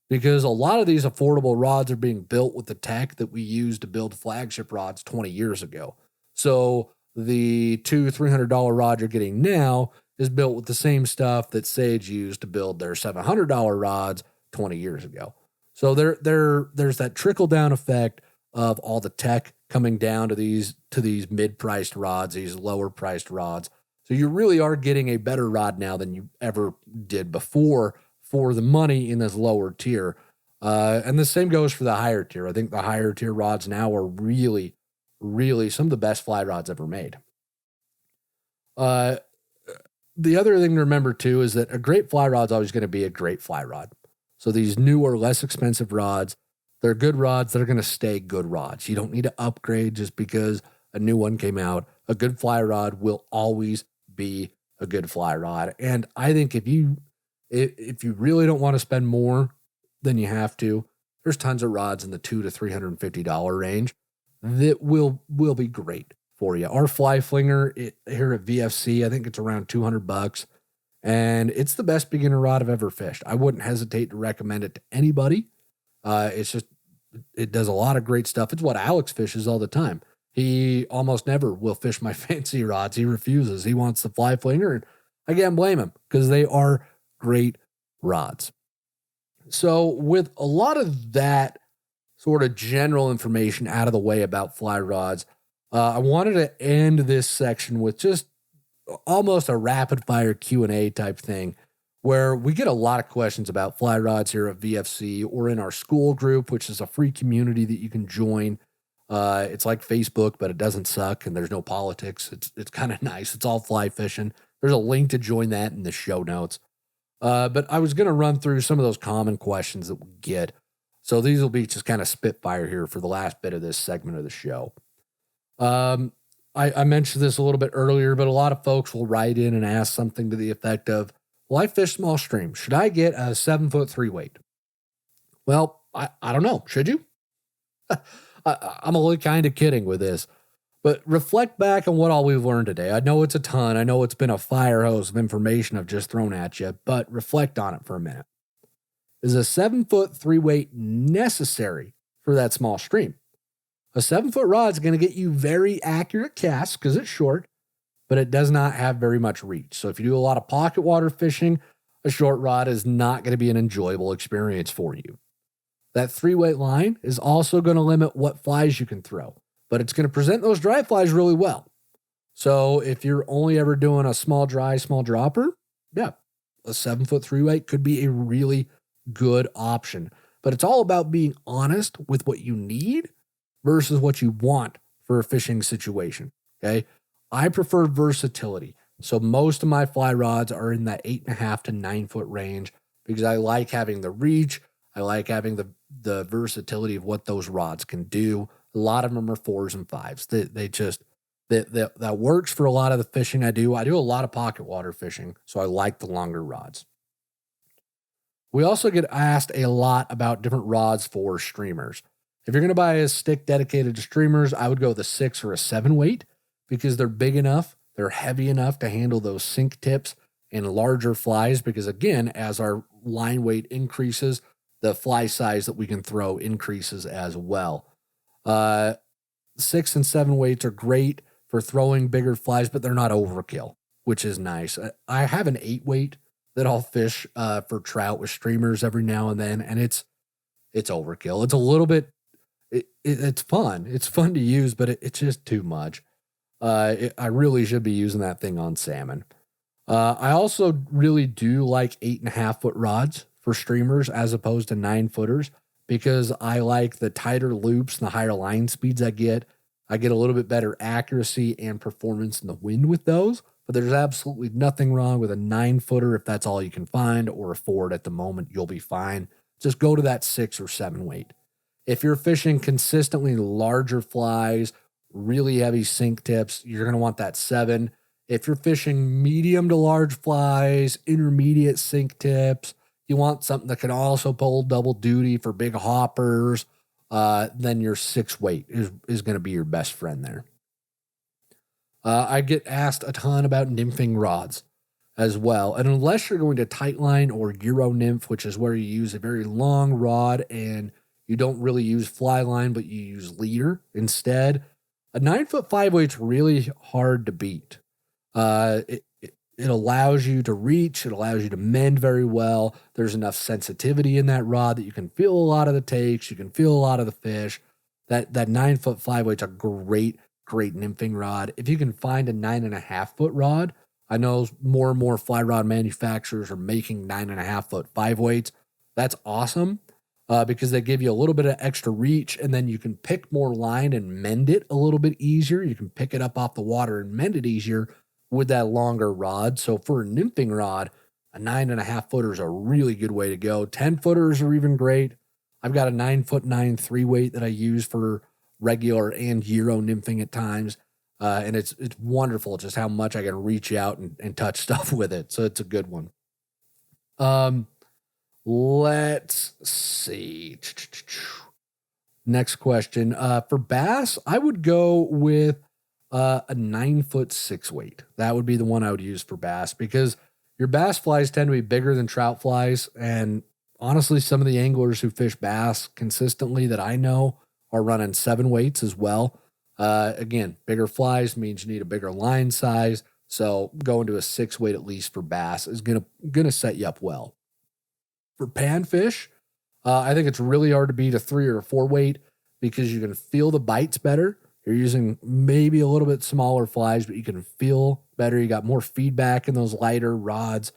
Because a lot of these affordable rods are being built with the tech that we used to build flagship rods 20 years ago. So the $200-$300 rod you're getting now is built with the same stuff that Sage used to build their $700 rods 20 years ago. So there's that trickle down effect of all the tech coming down to these mid-priced rods, these lower priced rods. So you really are getting a better rod now than you ever did before for the money in this lower tier. And the same goes for the higher tier. I think the higher tier rods now are really, really some of the best fly rods ever made. The other thing to remember too is that a great fly rod is always going to be a great fly rod. So these newer, less expensive rods, they're good rods that are going to stay good rods. You don't need to upgrade just because a new one came out. A good fly rod will always be a good fly rod. And I think if you really don't want to spend more than you have to, there's tons of rods in the $200 to $350 range that will be great for you. Our fly flinger here at VFC, I think it's around $200, and it's the best beginner rod I've ever fished. I wouldn't hesitate to recommend it to anybody. It does a lot of great stuff. It's what Alex fishes all the time. He almost never will fish my fancy rods. He refuses. He wants the fly flinger, and I can't blame him because they are great rods. So with a lot of that sort of general information out of the way about fly rods, I wanted to end this section with just almost a rapid fire Q&A type thing where we get a lot of questions about fly rods here at VFC or in our school group, which is a free community that you can join. It's like Facebook, but it doesn't suck and there's no politics. It's kind of nice. It's all fly fishing. There's a link to join that in the show notes. But I was going to run through some of those common questions that we get. So these will be just kind of spitfire here for the last bit of this segment of the show. I mentioned this a little bit earlier, but a lot of folks will write in and ask something to the effect of, well, I fish small streams. Should I get a 7-foot 3-weight? Well, I don't know. Should you? I'm only kind of kidding with this, but reflect back on what all we've learned today. I know it's a ton. I know it's been a fire hose of information I've just thrown at you, but reflect on it for a minute. Is a 7-foot 3-weight necessary for that small stream? A 7-foot rod is going to get you very accurate casts because it's short, but it does not have very much reach. So if you do a lot of pocket water fishing, a short rod is not going to be an enjoyable experience for you. That 3-weight line is also going to limit what flies you can throw, but it's going to present those dry flies really well. So if you're only ever doing a small dropper, yeah, a 7-foot 3-weight could be a really good option. But it's all about being honest with what you need versus what you want for a fishing situation. Okay. I prefer versatility. So most of my fly rods are in that 8.5 to 9 foot range because I like having the reach. I like having the versatility of what those rods can do. A lot of them are 4s and 5s. That works for a lot of the fishing I do. I do a lot of pocket water fishing, so I like the longer rods. We also get asked a lot about different rods for streamers. If you're going to buy a stick dedicated to streamers, I would go with a 6 or a 7 weight because they're big enough, they're heavy enough to handle those sink tips and larger flies because, again, as our line weight increases, the fly size that we can throw increases as well. 6 and 7 weights are great for throwing bigger flies, but they're not overkill, which is nice. I have an 8 weight that I'll fish for trout with streamers every now and then, and it's overkill. It's a little bit, it's fun. It's fun to use, but it's just too much. I really should be using that thing on salmon. I also really do like 8.5 foot rods for streamers as opposed to 9 footers because I like the tighter loops and the higher line speeds I get. I get a little bit better accuracy and performance in the wind with those, but there's absolutely nothing wrong with a 9 footer if that's all you can find, or a 4 at the moment, you'll be fine. Just go to that 6 or 7 weight. If you're fishing consistently larger flies, really heavy sink tips, you're going to want that 7. If you're fishing medium to large flies, intermediate sink tips, you want something that can also pull double duty for big hoppers, then your 6 weight is going to be your best friend there. I get asked a ton about nymphing rods as well. And unless you're going to tightline or Euro nymph, which is where you use a very long rod and you don't really use fly line, but you use leader instead, a 9 foot 5 weight's really hard to beat. It allows you to reach. It allows you to mend very well. There's enough sensitivity in that rod that you can feel a lot of the takes. You can feel a lot of the fish. That 9 foot 5 weight's a great nymphing rod. If you can find a 9.5 foot rod, I know more and more fly rod manufacturers are making 9.5 foot 5 weights. That's awesome because they give you a little bit of extra reach, and then you can pick more line and mend it a little bit easier. You can pick it up off the water and mend it easier with that longer rod. So for a nymphing rod, a 9.5 footer is a really good way to go. 10 footers are even great. I've got a 9 foot 9 3 weight that I use for regular and Euro nymphing at times. And it's wonderful just how much I can reach out and touch stuff with it. So it's a good one. Let's see. Next question. For bass, I would go with a 9 foot 6 weight. That would be the one I would use for bass because your bass flies tend to be bigger than trout flies. And honestly, some of the anglers who fish bass consistently that I know are running 7 weights as well. Again, bigger flies means you need a bigger line size. So going to a 6 weight at least for bass is gonna set you up well. For panfish, I think it's really hard to beat a 3 or a 4 weight because you can feel the bites better. You're using maybe a little bit smaller flies, but you can feel better. You got more feedback in those lighter rods.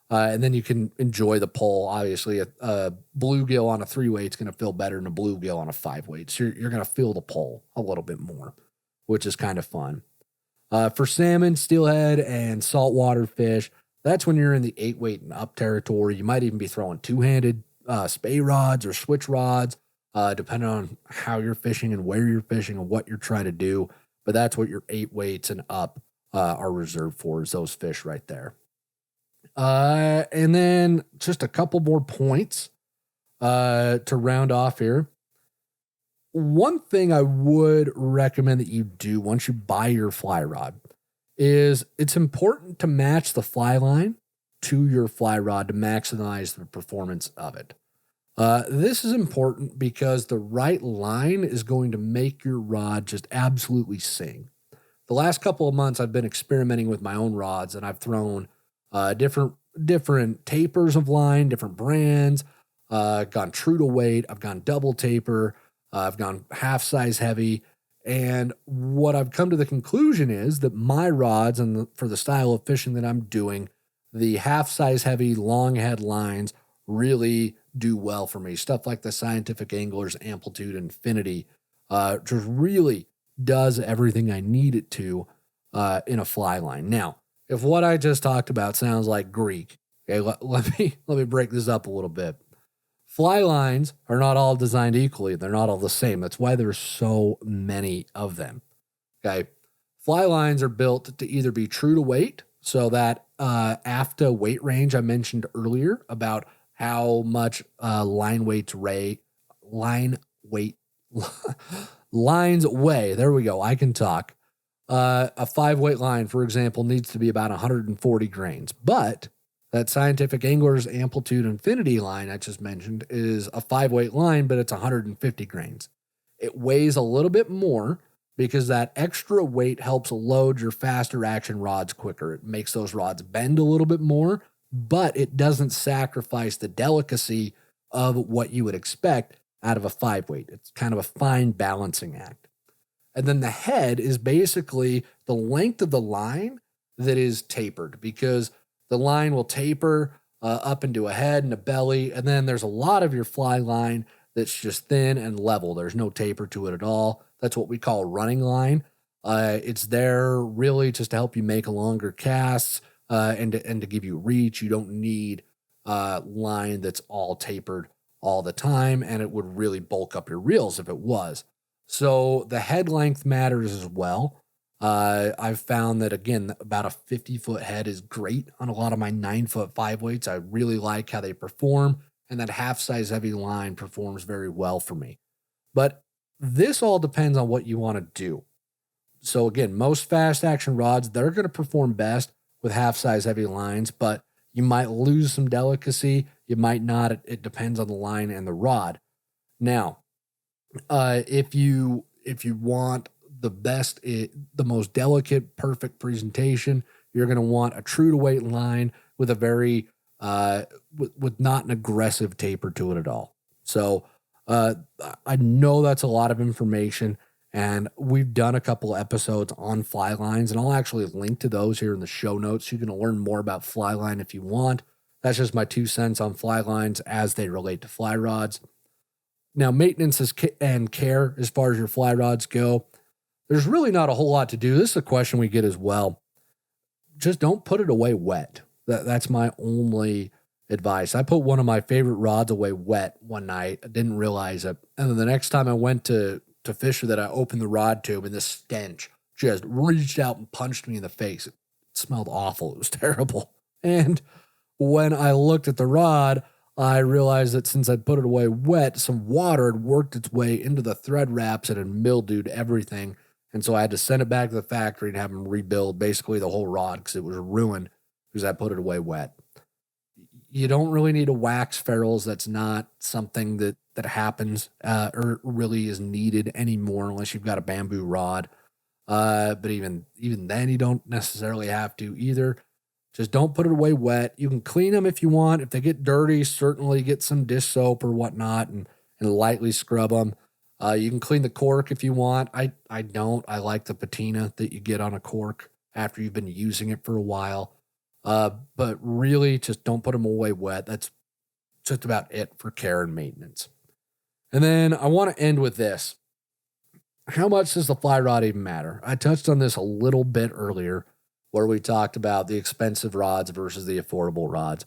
And then you can enjoy the pull. Obviously, a bluegill on a 3 weight is going to feel better than a bluegill on a 5 weight. So you're going to feel the pull a little bit more, which is kind of fun. For salmon, steelhead, and saltwater fish, that's when you're in the 8 weight and up territory. You might even be throwing two-handed spay rods or switch rods, depending on how you're fishing and where you're fishing and what you're trying to do. But that's what your 8 weights and up are reserved for, is those fish right there. And then just a couple more points to round off here. One thing I would recommend that you do once you buy your fly rod is it's important to match the fly line to your fly rod to maximize the performance of it. This is important because the right line is going to make your rod just absolutely sing. The last couple of months I've been experimenting with my own rods, and I've thrown different tapers of line, different brands. I've gone true to weight. I've gone double taper. I've gone half size heavy. And what I've come to the conclusion is that my rods and for the style of fishing that I'm doing, the half size heavy long head lines really do well for me. Stuff like the Scientific Angler's Amplitude Infinity just really does everything I need it to in a fly line. Now, if what I just talked about sounds like Greek, okay, let me break this up a little bit. Fly lines are not all designed equally. They're not all the same. That's why there's so many of them. Okay. Fly lines are built to either be true to weight, so that AFTA weight range I mentioned earlier about how much lines weigh. There we go. I can talk. A 5-weight line, for example, needs to be about 140 grains, but that Scientific Angler's Amplitude Infinity line I just mentioned is a 5-weight line, but it's 150 grains. It weighs a little bit more because that extra weight helps load your faster action rods quicker. It makes those rods bend a little bit more, but it doesn't sacrifice the delicacy of what you would expect out of a 5-weight. It's kind of a fine balancing act. And then the head is basically the length of the line that is tapered, because the line will taper up into a head and a belly, and then there's a lot of your fly line that's just thin and level. There's no taper to it at all. That's what we call running line. It's there really just to help you make longer casts and to give you reach. You don't need line that's all tapered all the time, and it would really bulk up your reels if it was. So the head length matters as well. I've found that, again, about a 50-foot head is great on a lot of my 9-foot 5-weights. I really like how they perform, and that half-size heavy line performs very well for me. But this all depends on what you want to do. So again, most fast action rods, they're going to perform best with half-size heavy lines, but you might lose some delicacy. You might not. It depends on the line and the rod. Now, if you want the best, the most delicate, perfect presentation, you're going to want a true to weight line with a very, with not an aggressive taper to it at all. So, I know that's a lot of information, and we've done a couple episodes on fly lines, and I'll actually link to those here in the show notes. You can learn more about fly line if you want. That's just my 2 cents on fly lines as they relate to fly rods. Now, maintenance and care as far as your fly rods go, there's really not a whole lot to do. This is a question we get as well. Just don't put it away wet. That's my only advice. I put one of my favorite rods away wet one night. I didn't realize it. And then the next time I went to fish with it, I opened the rod tube, and this stench just reached out and punched me in the face. It smelled awful. It was terrible. And when I looked at the rod, I realized that since I'd put it away wet, some water had worked its way into the thread wraps and had mildewed everything. And so I had to send it back to the factory and have them rebuild basically the whole rod because it was ruined because I put it away wet. You don't really need a wax ferrules. That's not something that happens or really is needed anymore unless you've got a bamboo rod. But even then, you don't necessarily have to either. Just don't put it away wet. You can clean them if you want. If they get dirty, certainly get some dish soap or whatnot and lightly scrub them. You can clean the cork if you want. I don't. I like the patina that you get on a cork after you've been using it for a while. But really, just don't put them away wet. That's just about it for care and maintenance. And then I want to end with this. How much does the fly rod even matter? I touched on this a little bit earlier where we talked about the expensive rods versus the affordable rods.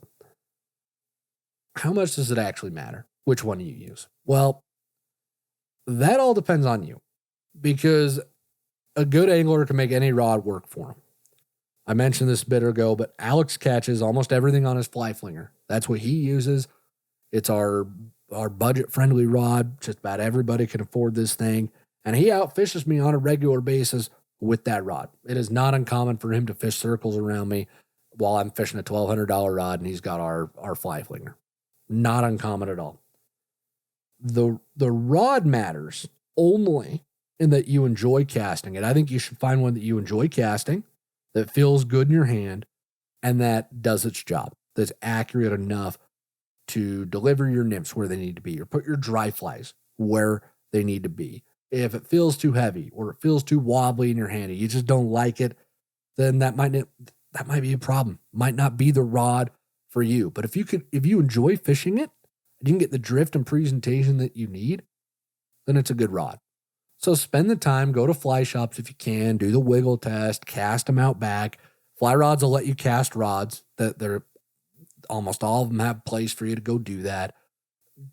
How much does it actually matter? Which one you use? Well, that all depends on you, because a good angler can make any rod work for him. I mentioned this a bit ago, but Alex catches almost everything on his fly flinger. That's what he uses. It's our budget-friendly rod. Just about everybody can afford this thing. And he outfishes me on a regular basis with that rod. It is not uncommon for him to fish circles around me while I'm fishing a $1,200 rod and he's got our fly flinger. Not uncommon at all. The rod matters only in that you enjoy casting it. I think you should find one that you enjoy casting, that feels good in your hand, and that does its job, that's accurate enough to deliver your nymphs where they need to be, or put your dry flies where they need to be. If it feels too heavy or it feels too wobbly in your hand, you just don't like it, then that might be a problem. Might not be the rod for you. But if you enjoy fishing it, and you can get the drift and presentation that you need, then it's a good rod. So spend the time, go to fly shops if you can, do the wiggle test, cast them out back. Fly rods will let you cast rods. They're almost all of them have a place for you to go do that.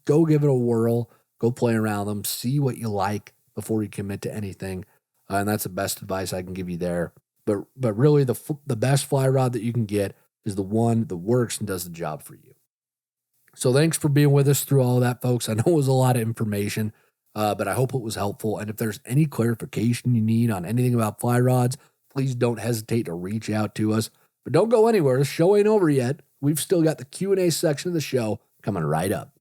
Go give it a whirl, go play around them, see what you like before you commit to anything. And that's the best advice I can give you there. But really the best fly rod that you can get is the one that works and does the job for you. So thanks for being with us through all of that, folks. I know it was a lot of information, but I hope it was helpful. And if there's any clarification you need on anything about fly rods, please don't hesitate to reach out to us. But don't go anywhere. The show ain't over yet. We've still got the Q&A section of the show coming right up.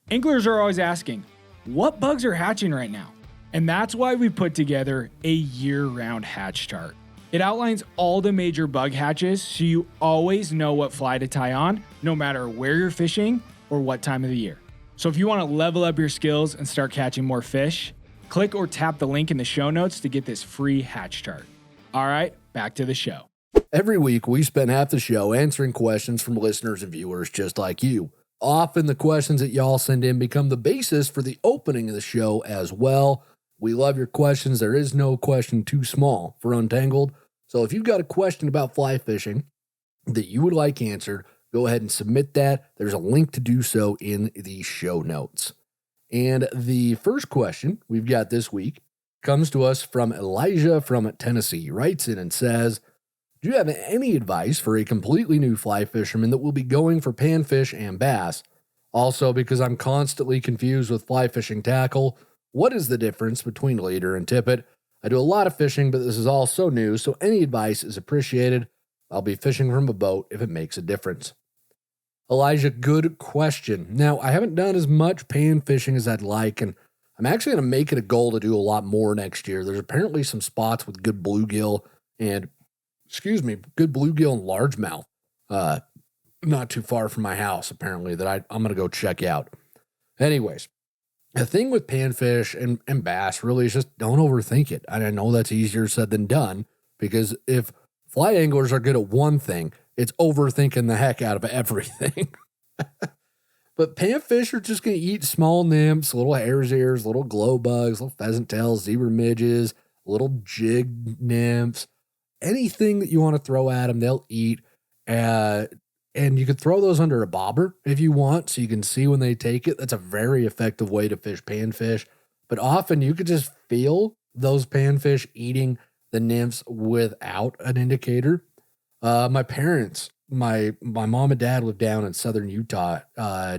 Anglers are always asking, what bugs are hatching right now? And that's why we put together a year-round hatch chart. It outlines all the major bug hatches so you always know what fly to tie on, no matter where you're fishing or what time of the year. So if you want to level up your skills and start catching more fish, click or tap the link in the show notes to get this free hatch chart. All right, back to the show. Every week, we spend half the show answering questions from listeners and viewers just like you. Often the questions that y'all send in become the basis for the opening of the show as well. We love your questions. There is no question too small for Untangled. So if you've got a question about fly fishing that you would like answered, go ahead and submit that. There's a link to do so in the show notes. And the first question we've got this week comes to us from Elijah from Tennessee. He writes in and says, do you have any advice for a completely new fly fisherman that will be going for panfish and bass? Also, because I'm constantly confused with fly fishing tackle, what is the difference between leader and tippet? I do a lot of fishing, but this is all so new, so any advice is appreciated. I'll be fishing from a boat if it makes a difference. Elijah, good question. Now, I haven't done as much pan fishing as I'd like, and I'm actually going to make it a goal to do a lot more next year. There's apparently some spots with good bluegill and largemouth, not too far from my house, apparently, that I'm going to go check out. Anyways, the thing with panfish and bass really is just don't overthink it. And I know that's easier said than done, because if fly anglers are good at one thing, it's overthinking the heck out of everything. But panfish are just going to eat small nymphs, little hare's ears, little glow bugs, little pheasant tails, zebra midges, little jig nymphs. Anything that you want to throw at them, they'll eat. And you could throw those under a bobber if you want, so you can see when they take it. That's a very effective way to fish panfish. But often you could just feel those panfish eating the nymphs without an indicator. My parents, my mom and dad live down in southern Utah,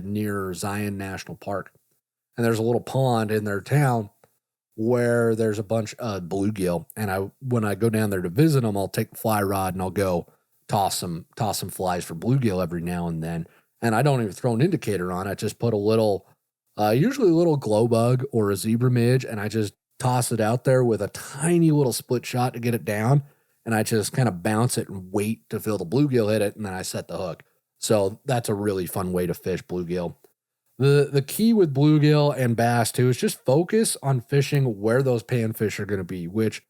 near Zion National Park. And there's a little pond in their town where there's a bunch of bluegill. And when I go down there to visit them, I'll take the fly rod and I'll go toss some flies for bluegill every now and then. And I don't even throw an indicator on it. I just put a little, usually a little glow bug or a zebra midge, and I just toss it out there with a tiny little split shot to get it down. And I just kind of bounce it and wait to feel the bluegill hit it, and then I set the hook. So that's a really fun way to fish bluegill. The key with bluegill and bass too is just focus on fishing where those panfish are going to be, which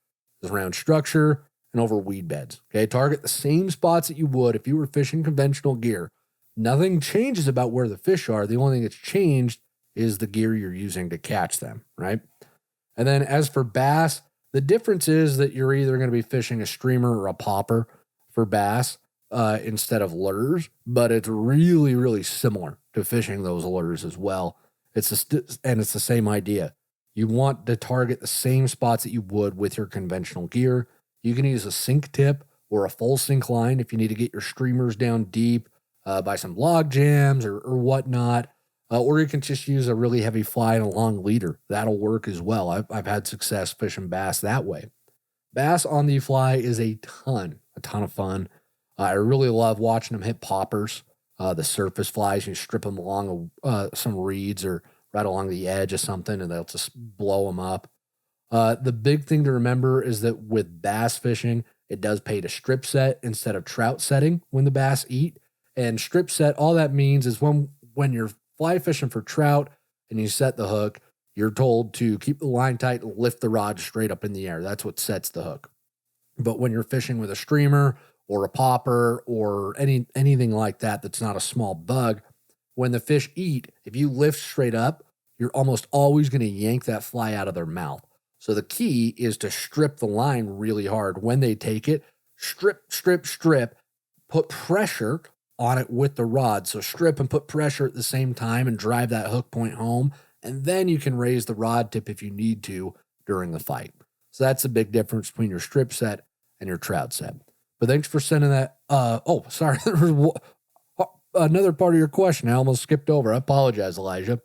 is around structure and over weed beds. Okay, target the same spots that you would if you were fishing conventional gear. Nothing changes about where the fish are. The only thing that's changed is the gear you're using to catch them, right? And then as for bass, the difference is that you're either going to be fishing a streamer or a popper for bass instead of lures, but it's really, really similar to fishing those lures as well. It's the same idea. You want to target the same spots that you would with your conventional gear. You can use a sink tip or a full sink line if you need to get your streamers down deep by some log jams or whatnot. Or you can just use a really heavy fly and a long leader. That'll work as well. I've had success fishing bass that way. Bass on the fly is a ton of fun. I really love watching them hit poppers, the surface flies. You strip them along some reeds or right along the edge of something, and they'll just blow them up. The big thing to remember is that with bass fishing, it does pay to strip set instead of trout setting when the bass eat. And strip set, all that means is when you're fly fishing for trout and you set the hook, you're told to keep the line tight and lift the rod straight up in the air. That's what sets the hook. But when you're fishing with a streamer or a popper or anything like that that's not a small bug, when the fish eat, if you lift straight up, you're almost always going to yank that fly out of their mouth. So the key is to strip the line really hard. When they take it, strip, put pressure on it with the rod. So strip and put pressure at the same time and drive that hook point home. And then you can raise the rod tip if you need to during the fight. So that's the big difference between your strip set and your trout set. But thanks for sending that. Sorry. There was another part of your question I almost skipped over. I apologize, Elijah.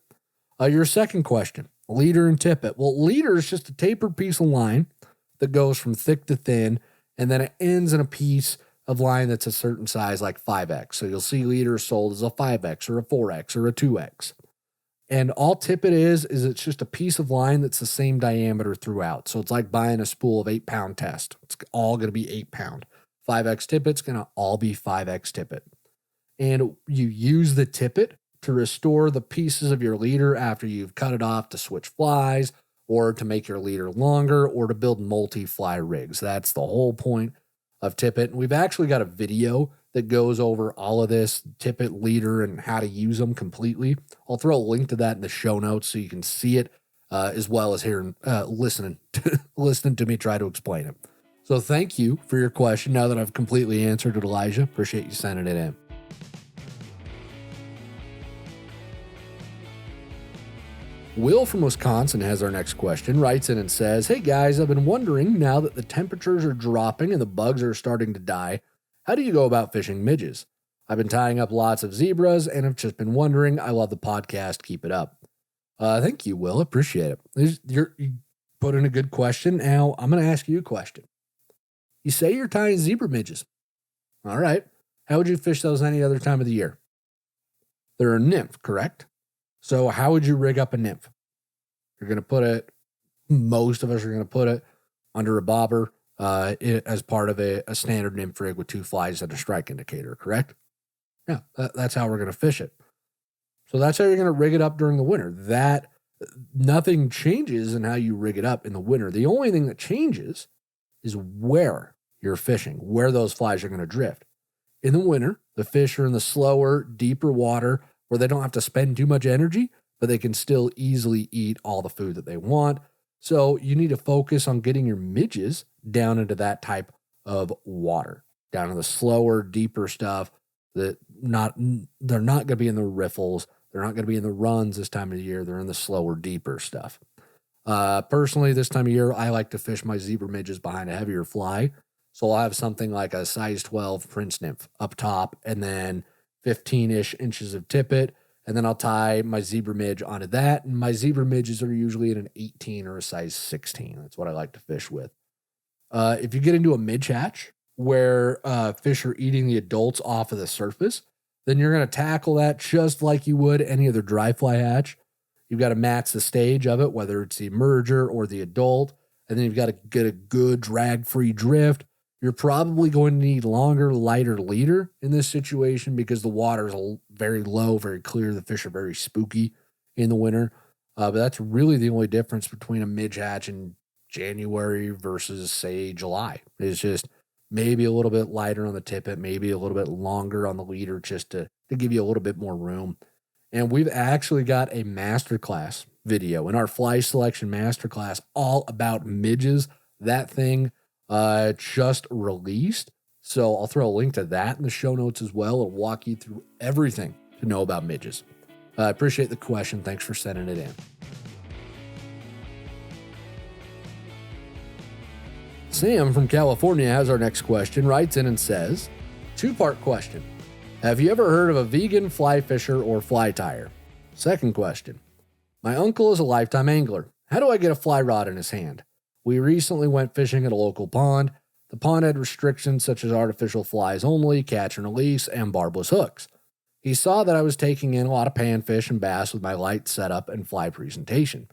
Your second question, leader and tippet. Well, leader is just a tapered piece of line that goes from thick to thin, and then it ends in a piece of line that's a certain size, like 5X. So you'll see leaders sold as a 5X or a 4X or a 2X. And all tippet is it's just a piece of line that's the same diameter throughout. So it's like buying a spool of 8-pound test. It's all going to be 8-pound. 5X tippet's going to all be 5X tippet. And you use the tippet to restore the pieces of your leader after you've cut it off to switch flies or to make your leader longer or to build multi-fly rigs. That's the whole point of tippet. And we've actually got a video that goes over all of this, tippet, leader, and how to use them completely. I'll throw a link to that in the show notes so you can see it as well as hearing, listening to me try to explain it. So thank you for your question. Now that I've completely answered it, Elijah, appreciate you sending it in. Will from Wisconsin has our next question, writes in and says, "Hey guys, I've been wondering now that the temperatures are dropping and the bugs are starting to die, how do you go about fishing midges? I've been tying up lots of zebras and have just been wondering. I love the podcast. Keep it up." Thank you, Will. Appreciate it. You put in a good question. Now I'm going to ask you a question. You say you're tying zebra midges. All right. How would you fish those any other time of the year? They're a nymph, correct? So how would you rig up a nymph? You're going to put it, most of us are going to put it under a bobber as part of a standard nymph rig with 2 flies and a strike indicator, correct? Yeah, that's how we're going to fish it. So that's how you're going to rig it up during the winter. Nothing changes in how you rig it up in the winter. The only thing that changes is where you're fishing, where those flies are going to drift. In the winter, the fish are in the slower, deeper water where they don't have to spend too much energy, but they can still easily eat all the food that they want. So you need to focus on getting your midges down into that type of water, down to the slower, deeper stuff they're not going to be in the riffles. They're not going to be in the runs this time of the year. They're in the slower, deeper stuff. Personally, this time of year, I like to fish my zebra midges behind a heavier fly. So I'll have something like a size 12 Prince Nymph up top and then 15-ish inches of tippet. And then I'll tie my zebra midge onto that. And my zebra midges are usually in an 18 or a size 16. That's what I like to fish with. If you get into a midge hatch where fish are eating the adults off of the surface, then you're going to tackle that just like you would any other dry fly hatch. You've got to match the stage of it, whether it's the emerger or the adult. And then you've got to get a good drag-free drift. You're probably going to need longer, lighter leader in this situation because the water is very low, very clear. The fish are very spooky in the winter. But that's really the only difference between a midge hatch in January versus, say, July. It's just maybe a little bit lighter on the tippet, maybe a little bit longer on the leader just to give you a little bit more room. And we've actually got a masterclass video in our fly selection masterclass all about midges. That thing just released. So I'll throw a link to that in the show notes as well. It'll walk you through everything to know about midges. I appreciate the question. Thanks for sending it in. Sam from California has our next question, writes in and says, 2-part question. Have you ever heard of a vegan fly fisher or fly tyer? Second question. My uncle is a lifetime angler. How do I get a fly rod in his hand? We recently went fishing at a local pond. The pond had restrictions such as artificial flies only, catch and release, and barbless hooks. He saw that I was taking in a lot of panfish and bass with my light setup and fly presentation.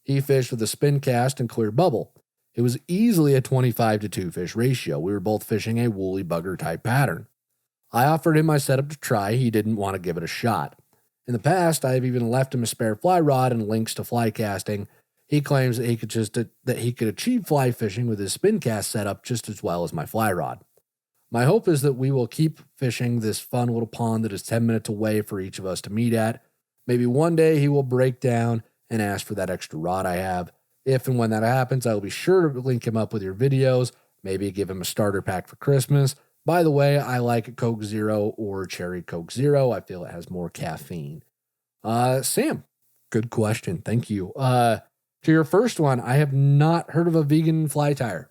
He fished with a spin cast and clear bubble. It was easily a 25-to-2 fish ratio. We were both fishing a woolly bugger type pattern. I offered him my setup to try. He didn't want to give it a shot. In the past, I have even left him a spare fly rod and links to fly casting. He claims that he could achieve fly fishing with his spin cast setup just as well as my fly rod. My hope is that we will keep fishing this fun little pond that is 10 minutes away for each of us to meet at. Maybe one day he will break down and ask for that extra rod I have. If and when that happens, I will be sure to link him up with your videos, maybe give him a starter pack for Christmas. By the way, I like Coke Zero or Cherry Coke Zero. I feel it has more caffeine. Sam, good question. Thank you. To your first one, I have not heard of a vegan fly tire.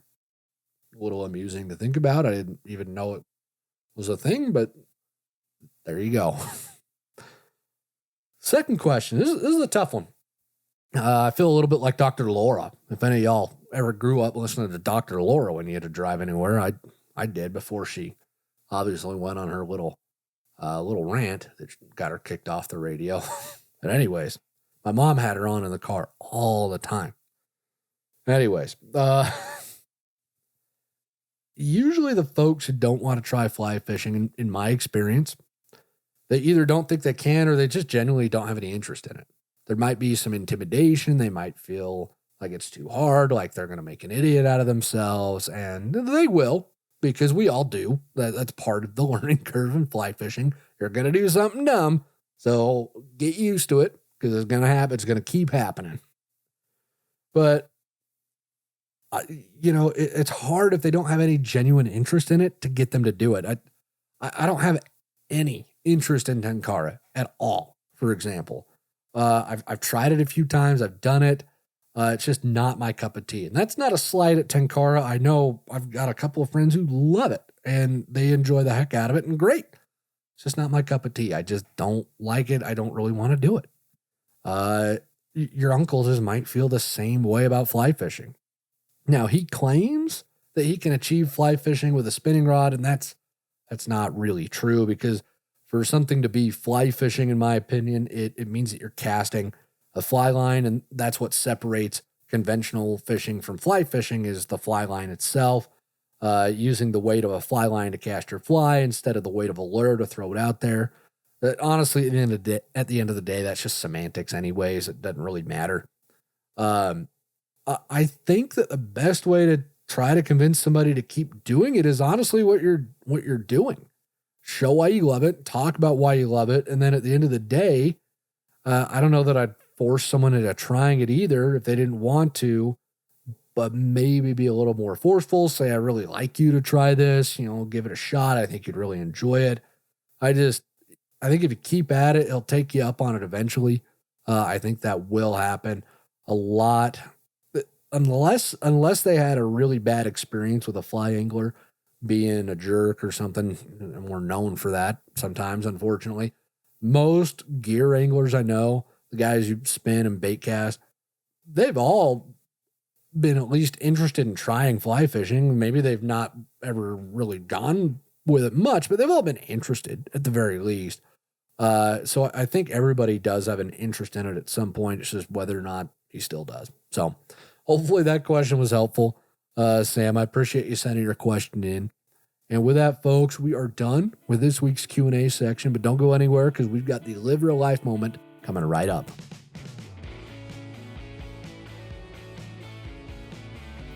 A little amusing to think about. I didn't even know it was a thing, but there you go. Second question. This is a tough one. I feel a little bit like Dr. Laura. If any of y'all ever grew up listening to Dr. Laura when you had to drive anywhere, I did before she obviously went on her little rant that got her kicked off the radio. But anyways, my mom had her on in the car all the time. Anyways, usually the folks who don't want to try fly fishing, in my experience, they either don't think they can or they just genuinely don't have any interest in it. There might be some intimidation. They might feel like it's too hard, like they're going to make an idiot out of themselves, and they will, because we all do. That's part of the learning curve in fly fishing. You're going to do something dumb, so get used to it, because it's going to happen. It's going to keep happening. But, it's hard if they don't have any genuine interest in it to get them to do it. I don't have any interest in tenkara at all, for example. I've tried it a few times. I've done it. It's just not my cup of tea. And that's not a slight at tenkara. I know I've got a couple of friends who love it and they enjoy the heck out of it, and great. It's just not my cup of tea. I just don't like it. I don't really want to do it. Your uncle just might feel the same way about fly fishing. Now, he claims that he can achieve fly fishing with a spinning rod, and that's not really true, because for something to be fly fishing, in my opinion, it means that you're casting a fly line, and that's what separates conventional fishing from fly fishing is the fly line itself, using the weight of a fly line to cast your fly instead of the weight of a lure to throw it out there. But honestly, at the end of the day, that's just semantics anyways. It doesn't really matter. I think that the best way to try to convince somebody to keep doing it is honestly what you're doing. Show why you love it, talk about why you love it, and then at the end of the day, I don't know that I'd force someone into trying it either if they didn't want to, but maybe be a little more forceful, say, I really like you to try this, give it a shot. I think you'd really enjoy it. I think if you keep at it, it'll take you up on it eventually. I think that will happen a lot, unless they had a really bad experience with a fly angler being a jerk or something, and we're known for that sometimes, unfortunately. Most gear anglers I know, the guys who spin and bait cast, they've all been at least interested in trying fly fishing. Maybe they've not ever really gone with it much, but they've all been interested at the very least. So I think everybody does have an interest in it at some point. It's just whether or not he still does. So hopefully that question was helpful. Sam, I appreciate you sending your question in. And with that, folks, we are done with this week's Q&A section, but don't go anywhere because we've got the Live Real Life moment coming right up.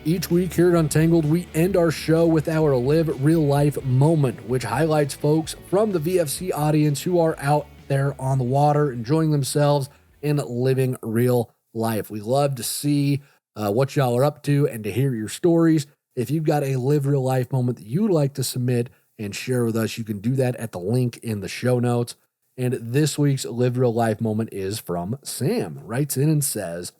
Each week here at Untangled, we end our show with our Live Real Life moment, which highlights folks from the VFC audience who are out there on the water, enjoying themselves and living real life. We love to see what y'all are up to and to hear your stories. If you've got a Live Real Life moment that you'd like to submit and share with us, you can do that at the link in the show notes. And this week's Live Real Life moment is from Sam. Writes in and says,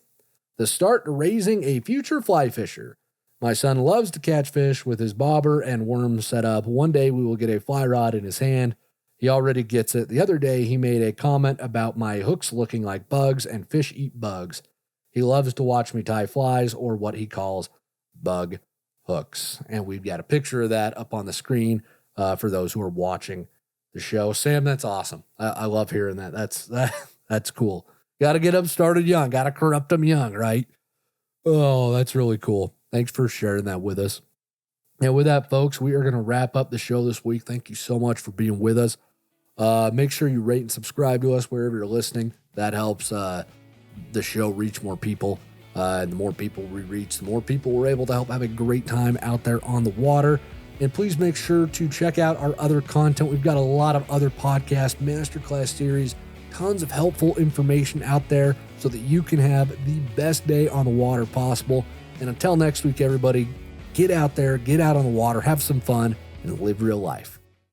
the start to raising a future fly fisher. My son loves to catch fish with his bobber and worm set up. One day we will get a fly rod in his hand. He already gets it. The other day he made a comment about my hooks looking like bugs and fish eat bugs. He loves to watch me tie flies, or what he calls bug hooks. And we've got a picture of that up on the screen for those who are watching the show. Sam, that's awesome. I love hearing that. That's cool. Got to get them started young. Got to corrupt them young, right? Oh, that's really cool. Thanks for sharing that with us. And with that, folks, we are going to wrap up the show this week. Thank you so much for being with us. Make sure you rate and subscribe to us wherever you're listening. That helps the show reach more people. And the more people we reach, the more people we're able to help have a great time out there on the water. And please make sure to check out our other content. We've got a lot of other podcast masterclass series tons of helpful information out there so that you can have the best day on the water possible. And until next week, everybody, get out there, get out on the water, have some fun, and live real life.